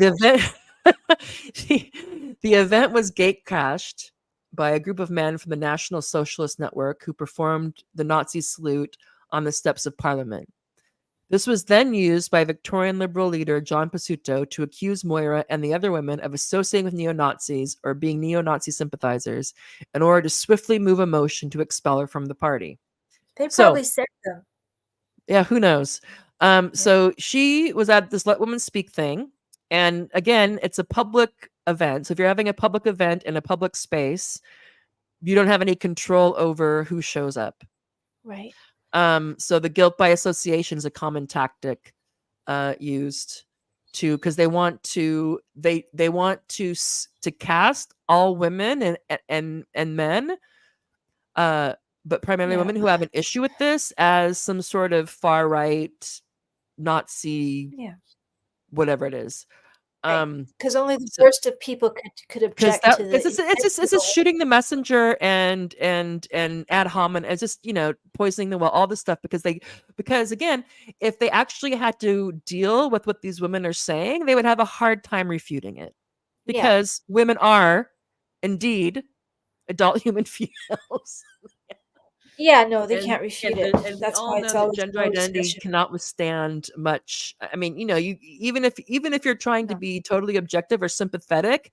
The event was gate-crashed by a group of men from the National Socialist Network who performed the Nazi salute on the steps of Parliament. This was then used by Victorian Liberal leader John Pasuto to accuse Moira and the other women of associating with neo-Nazis or being neo-Nazi sympathizers in order to swiftly move a motion to expel her from the party. They probably said them. Yeah, who knows? So she was at this Let Women Speak thing. And again, it's a public event. So if you're having a public event in a public space, you don't have any control over who shows up. Right. So the guilt by association is a common tactic used. to, because they want to to cast all women and men, but primarily Yeah. women who have an issue with this, as some sort of far right Nazi, Yeah. whatever it is. Right. Um, Because only the so worst of people could because object that to because the it's just shooting the messenger and ad hominem. It's just, poisoning the well, all this stuff, because again, if they actually had to deal with what these women are saying, they would have a hard time refuting it, Yeah. because women are indeed adult human females. Yeah, no, they and can't refute and it. we That's all why know it's that always gender no identity discussion. cannot withstand much. I mean, you even if you're trying to No. be totally objective or sympathetic,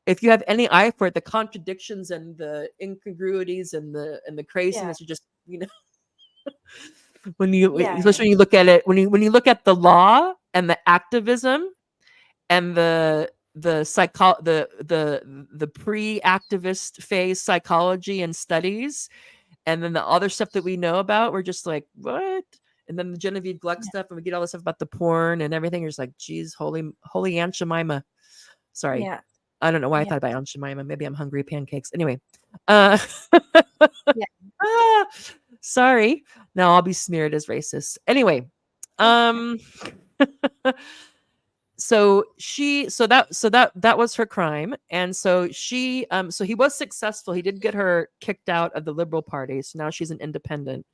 if you have any eye for it, the contradictions and the incongruities and the Yeah. craziness are just, when you Yeah, yeah. especially when you look at it, when you look at the law and the activism and the pre-activist phase psychology and studies, and then the other stuff that we know about, we're just like, what? And then the Genevieve Gluck Yeah. stuff, and we get all this stuff about the porn and everything. You're just like, geez, holy Aunt Jemima. Sorry. Yeah. I don't know why I Yeah. thought about Aunt Jemima. Maybe I'm hungry pancakes. Anyway. Uh Yeah. ah, sorry. Now I'll be smeared as racist. Anyway. Um so that was her crime. And so he was successful. He did get her kicked out of the Liberal Party. So now she's an independent.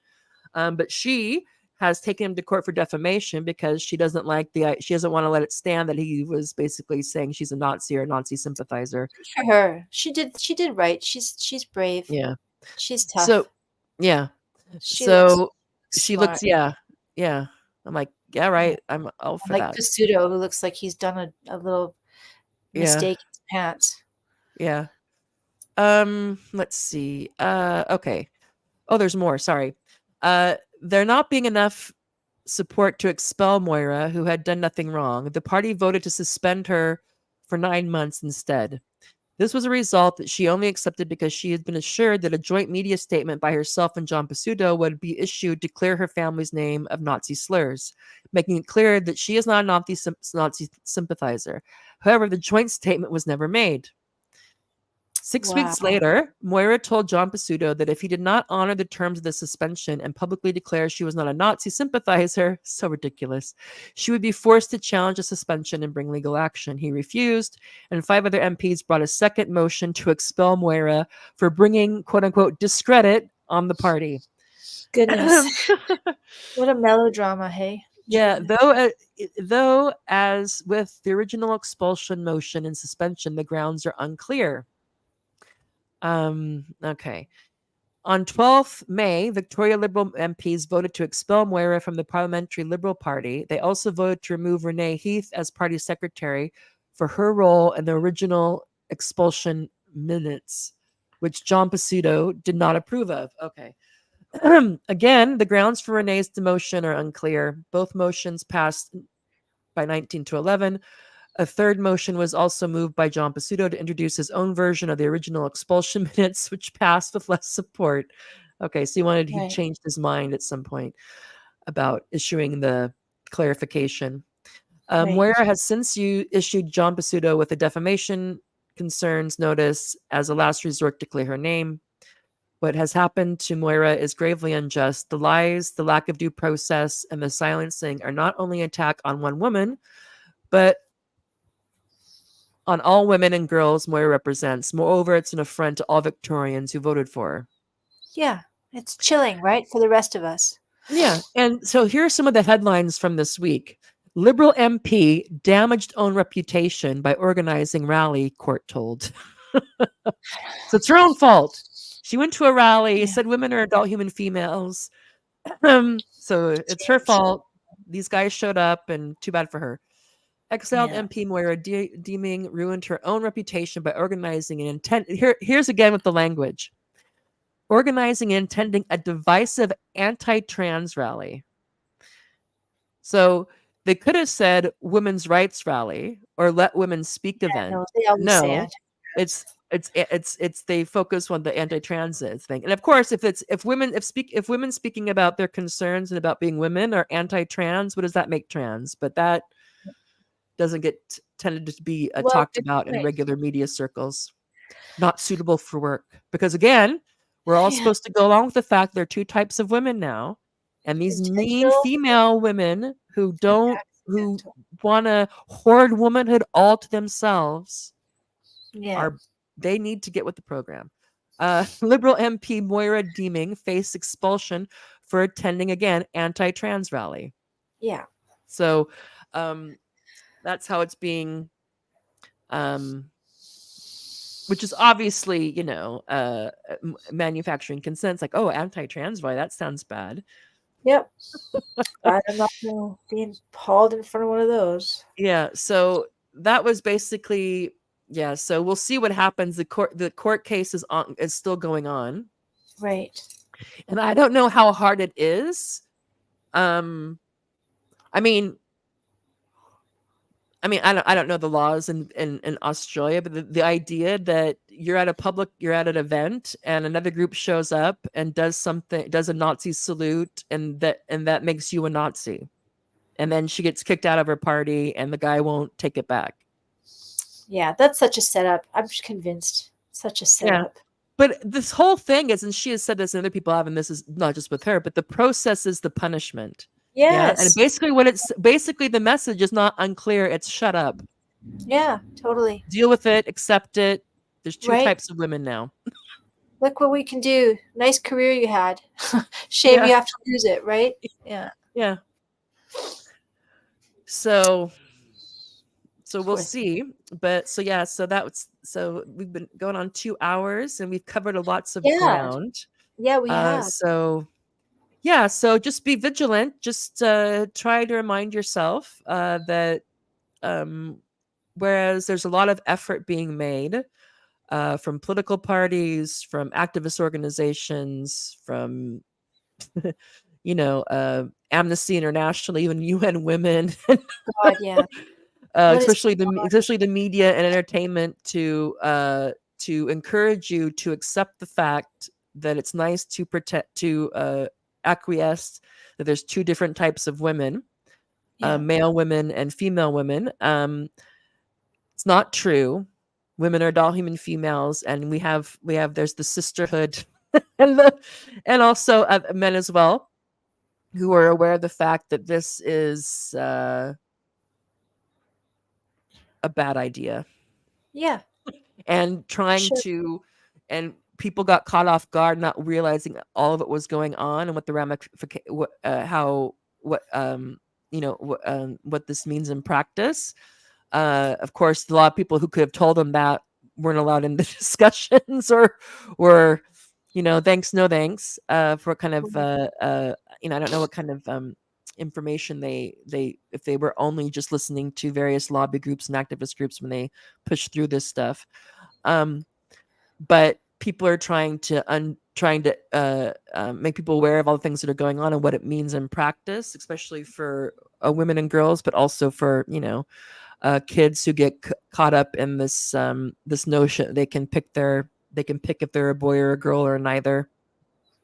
But she has taken him to court for defamation, because she doesn't want to let it stand that he was basically saying she's a Nazi or a Nazi sympathizer. For her. She did right. She's brave. Yeah. She's So tough. yeah. She looks So she looks, smart. yeah. Yeah. I'm like, yeah, Yeah. right. I'm all for Like that. Pseudo, who looks like he's done a little Yeah. mistake in his pants. Yeah. Let's see. Okay. Oh, there's more. Sorry. There not being enough support to expel Moira, who had done nothing wrong, the party voted to suspend her for 9 months instead. This was a result that she only accepted because she had been assured that a joint media statement by herself and John Pasudo would be issued to clear her family's name of Nazi slurs, making it clear that she is not a Nazi sympathizer. However, the joint statement was never made. 6 weeks Wow. later, Moira told John Pasudo that if he did not honor the terms of the suspension and publicly declare she was not a Nazi sympathizer, so ridiculous, she would be forced to challenge the suspension and bring legal action. He refused, and 5 other MPs brought a second motion to expel Moira for bringing, quote unquote, discredit on the party. Goodness. What a melodrama, hey? Yeah, Jesus. though, as with the original expulsion motion and suspension, the grounds are unclear. Okay. On 12th May, Victoria Liberal MPs voted to expel Moira from the Parliamentary Liberal Party. They also voted to remove Renee Heath as party secretary for her role in the original expulsion minutes, which John Pasudo did not approve of. Okay. Again, the grounds for Renee's demotion are unclear. Both motions passed by 19 to 11. A third motion was also moved by John Pasudo to introduce his own version of the original expulsion minutes, which passed with less support. Okay, so he Right. changed his mind at some point about issuing the clarification. Right. Moira has since issued John Pasudo with a defamation concerns notice as a last resort to clear her name. What has happened to Moira is gravely unjust. The lies, the lack of due process, and the silencing are not only an attack on one woman, but on all women and girls Moira represents. Moreover, it's an affront to all Victorians who voted for her. Yeah. It's chilling, right? For the rest of us. Yeah. And so here are some of the headlines from this week. Liberal MP damaged own reputation by organizing rally, court told. So it's her own fault. She went to a rally, Yeah. said women are adult human females. So it's her Change. fault. These guys showed up, and too bad for her. Exiled Yeah. MP Moira Deeming ruined her own reputation by organizing an Here's again with the language. Organizing and attending a divisive anti-trans rally. So they could have said women's rights rally or let women speak Yeah, event. no, they always say No, anti-trans. it's they focus on the anti-trans thing. And of course, if women speaking about their concerns and about being women are anti-trans, what does that make trans? But that doesn't get tended to be Well, talked good about in point. regular media circles. Not suitable for work because again, we're all Yeah, supposed to go along with the fact there are two types of women now, and these mean intentional female women and who accidental. want to hoard womanhood all to themselves Yeah, are they need to get with the program. Liberal MP Moira Deeming faced expulsion for attending again anti-trans rally. yeah, So um, that's how it's being, um, which is obviously, manufacturing consents. Like, oh, anti-trans rally, that sounds bad. yep. Glad I'm not being hauled in front of one of those. Yeah. So that was basically, yeah. So we'll see what happens. The court case is still going on, Right. and I don't know how hard it is. Um, I mean, I don't know the laws in Australia, but the idea that you're at an event and another group shows up and does a Nazi salute, and that makes you a Nazi. And then she gets kicked out of her party and the guy won't take it back. Yeah, that's such a setup. I'm just convinced. Such a Yeah. setup. But this whole thing is, and she has said this and other people have, and this is not just with her, but the process is the punishment. Yeah. And Yes. basically the message is not unclear. It's shut up. Yeah, totally. Deal with it, accept it. There's two Right. types of women now. Look what we can do. Nice career you had. Shame Yeah. you have to lose it, right? Yeah. Yeah. So we'll Poor thing. see. But so we've been going on 2 hours and we've covered lots of Yeah. ground. Yeah, we have. So yeah, so just be vigilant. Just try to remind yourself that whereas there's a lot of effort being made from political parties, from activist organizations, from Amnesty International, even UN Women, God, yeah. What is especially the media and entertainment to encourage you to accept the fact that it's nice to acquiesce that there's two different types of women, yeah. male women and female women. It's not true. Women are all human females, and we have there's the sisterhood and also men as well who are aware of the fact that this is a bad idea, Yeah. and Sure. and people got caught off guard, not realizing all of it was going on and what the ramification, how what this means in practice. Of course, a lot of people who could have told them that weren't allowed in the discussions, or were, thanks, no thanks, for kind of, I don't know what kind of information they if they were only just listening to various lobby groups and activist groups when they push through this stuff. But people are trying to make people aware of all the things that are going on and what it means in practice, especially for women and girls, but also for kids who get caught up in this notion they can pick if they're a boy or a girl or neither.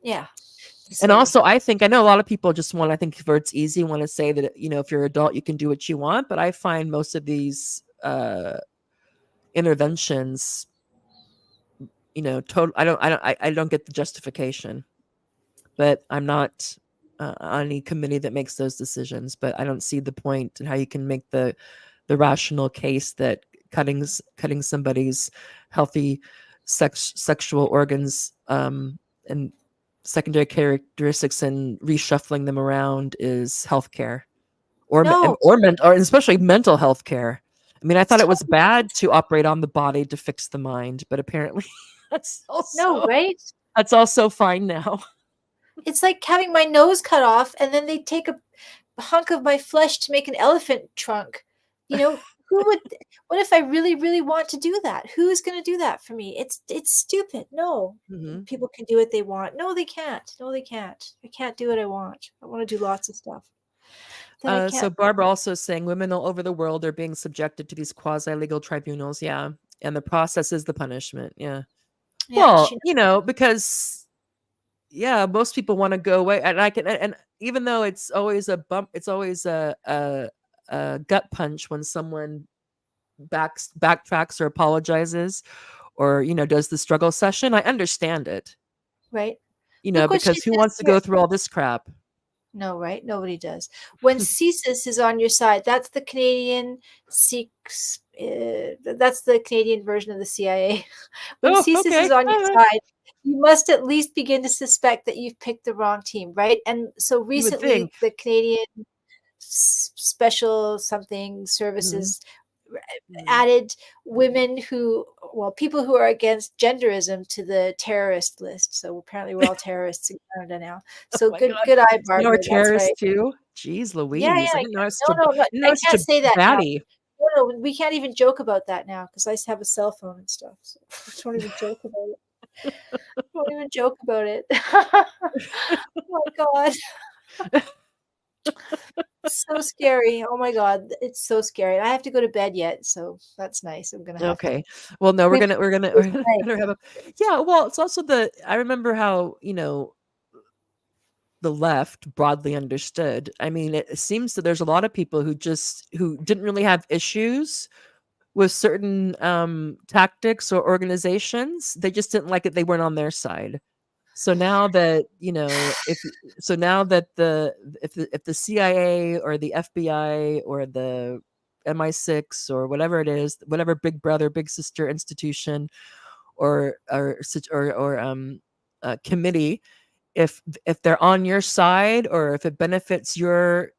Yeah. And Scary. also, I know a lot of people just want, I think, for it's easy, want to say that, if you're an adult, you can do what you want. But I find most of these interventions, total. I don't get the justification. But I'm not on any committee that makes those decisions. But I don't see the point in how you can make the rational case that cutting somebody's healthy sexual organs and secondary characteristics and reshuffling them around is healthcare, or No, or especially mental health care. I mean, I it's thought it was totally bad to operate on the body to fix the mind, but apparently that's no, also right? fine now. It's like having my nose cut off and then they take a hunk of my flesh to make an elephant trunk. You know, who would what if I really, really want to do that? Who's gonna do that for me? It's stupid. No. Mhm. People can do what they want. No, they can't. No, they can't. I can't do what I want. I want to do lots of stuff. Then I So can't. Barbara also saying women all over the world are being subjected to these quasi-legal tribunals. Yeah. And the process is the punishment. Yeah. Yeah, Well, she because yeah, most people want to go away. And I can, and even though it's always a bump, it's always gut punch when someone backtracks or apologizes, or does the struggle session. I understand it, Right. Look what she because who says wants to here. go through all this crap? No, right? Nobody does. When CSIS is on your side, that's the Canadian that's the Canadian version of the CIA. When Oh, CSIS is okay. on your side, you must at least begin to suspect that you've picked the wrong team, right? And so You would recently, think. the Canadian Special something Mhm, services mhm. added women people who are against genderism to the terrorist list. So apparently we're all terrorists in Canada now. Oh So my good, god. good eye, So now we're Barbara. That's terrorists right. too? Jeez Yeah, Louise. I yeah. didn't know I was No, no, no. didn't know I I was such can't a say that now. baddie. No, no, we can't even joke about that now because I have a cell phone and stuff. So don't even joke about it. Don't even joke about it. Oh my God. It's so scary. Oh my God. It's so scary. I have to go to bed yet, so that's nice. I'm gonna have to Okay. Well, no, we're sleep gonna we're gonna this we're gonna, night. gonna have a yeah. Well, it's also I remember how the left broadly understood. I mean, it seems that there's a lot of people who didn't really have issues with certain tactics or organizations. They just didn't like it. They weren't on their side. So now that if so now that if the CIA or the FBI or the MI6 or whatever it is, whatever big brother, big sister institution or committee, if they're on your side or if it benefits your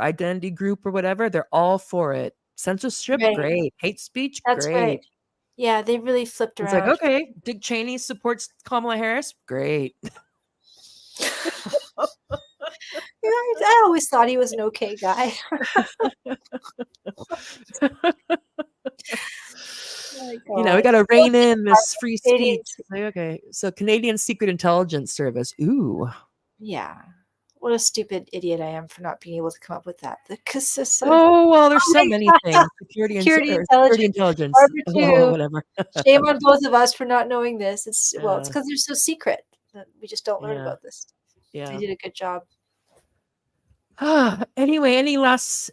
identity group or whatever, they're all for it. Censorship, Right. great. Hate speech, That's right. great. Yeah, they really flipped It's like, around. okay, Dick Cheney supports Kamala Harris, great. Yeah, I always thought he was an okay guy. Oh my We God. got to Well, rein in this free speech. Canadians. It's like, okay, so Canadian Secret Intelligence Service. Ooh. Yeah. What a stupid idiot I am for not being able to come up with that. Because this is Oh well, there's oh so my many God. things. Security Security intelligence. intelligence. Barbara Oh, too. whatever. Shame on both of us for not knowing this. It's uh, because they're so secret that we just don't learn yeah, about this. They yeah. did a good job. Anyway, any last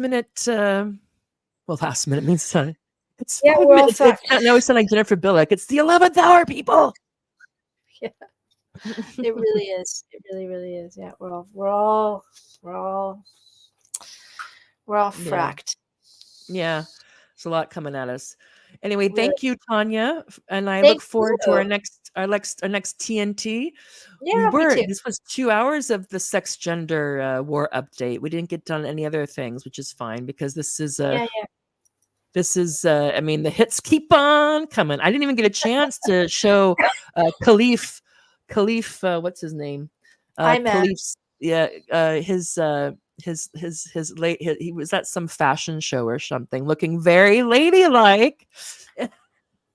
minute? Well, last minute means it's Yeah, five we're all minutes. fucked. Now we sound like Jennifer Billick. It's the 11th hour, people. Yeah, it really is. It really, really is. Yeah, we're all we're all Yeah, fracked. yeah. There's a lot coming at us. Anyway, We are. thank you, Tanya, and I look Thank forward to our you. next TNT. Yeah, me too. This was 2 hours of the sex gender war update. We didn't get done any other things, which is fine because Yeah, yeah. I mean, the hits keep on coming. I didn't even get a chance to show Khalif, what's his name? I'm at. Khalif's, yeah, his late, he was at some fashion show or something, looking very ladylike.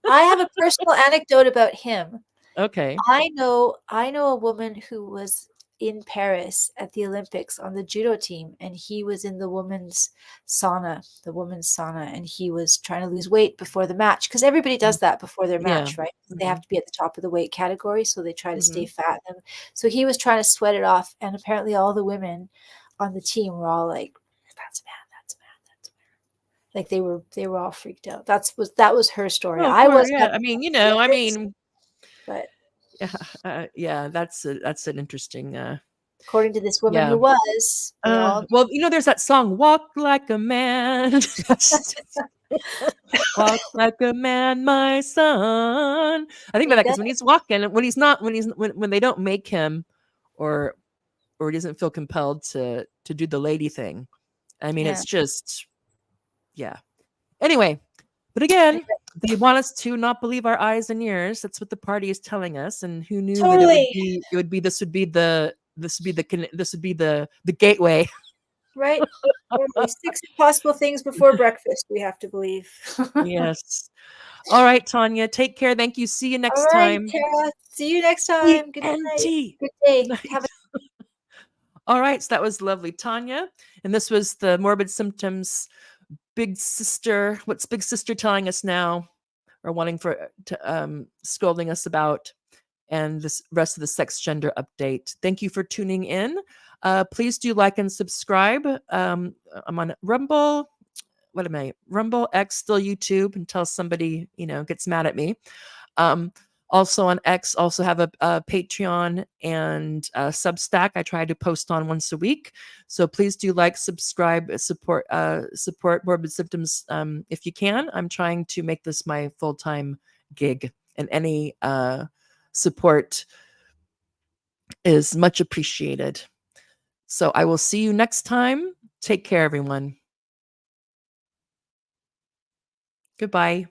I have a personal anecdote about him. Okay. I know a woman who was in Paris at the Olympics on the judo team, and he was in the women's sauna, and he was trying to lose weight before the match because everybody Mm, does that before their yeah. match, right? They Hmm. have to be at the top of the weight category, so they try to stay Hmm. fat. And so he was trying to sweat it off, and apparently all the women on the team were all like, "That's mad, that's mad, that's mad." Like they were all freaked out. That was her story. Oh, of I course. wasn't Yeah. at I mean, the I Olympics, mean, but yeah, yeah. That's an interesting. according to this woman Yeah. who was, they all Well, there's that song "Walk Like a Man." Walk like a man, my son. I think about he that does. because when he's walking, when he's not, when they don't make him, or he doesn't feel compelled to do the lady thing. I mean, Yeah, it's just yeah. Anyway, but again, they want us to not believe our eyes and ears. That's what the party is telling us. And who knew that totally. this would be the gateway. Right? Totally. 6 impossible things before breakfast, we have to believe. Yes. All right, Tanya. Take care. Thank you. See you All next right, time. Tara. See you next time. Good night. TNT. Good Good day. night. Have a All right, so that was lovely, Tanya, and this was the morbid symptoms. Big sister, what's Big Sister telling us now, or wanting for to scolding us about? and this rest of the sex gender update. Thank you for tuning in. Please do like and subscribe. I'm on Rumble. What am I? Rumble, X, still YouTube, until somebody, gets mad at me. Also on X, also have a Patreon and a Substack. I try to post on once a week. So please do like, subscribe, support Morbid Symptoms if you can. I'm trying to make this my full-time gig, and any support is much appreciated. So I will see you next time. Take care, everyone. Goodbye.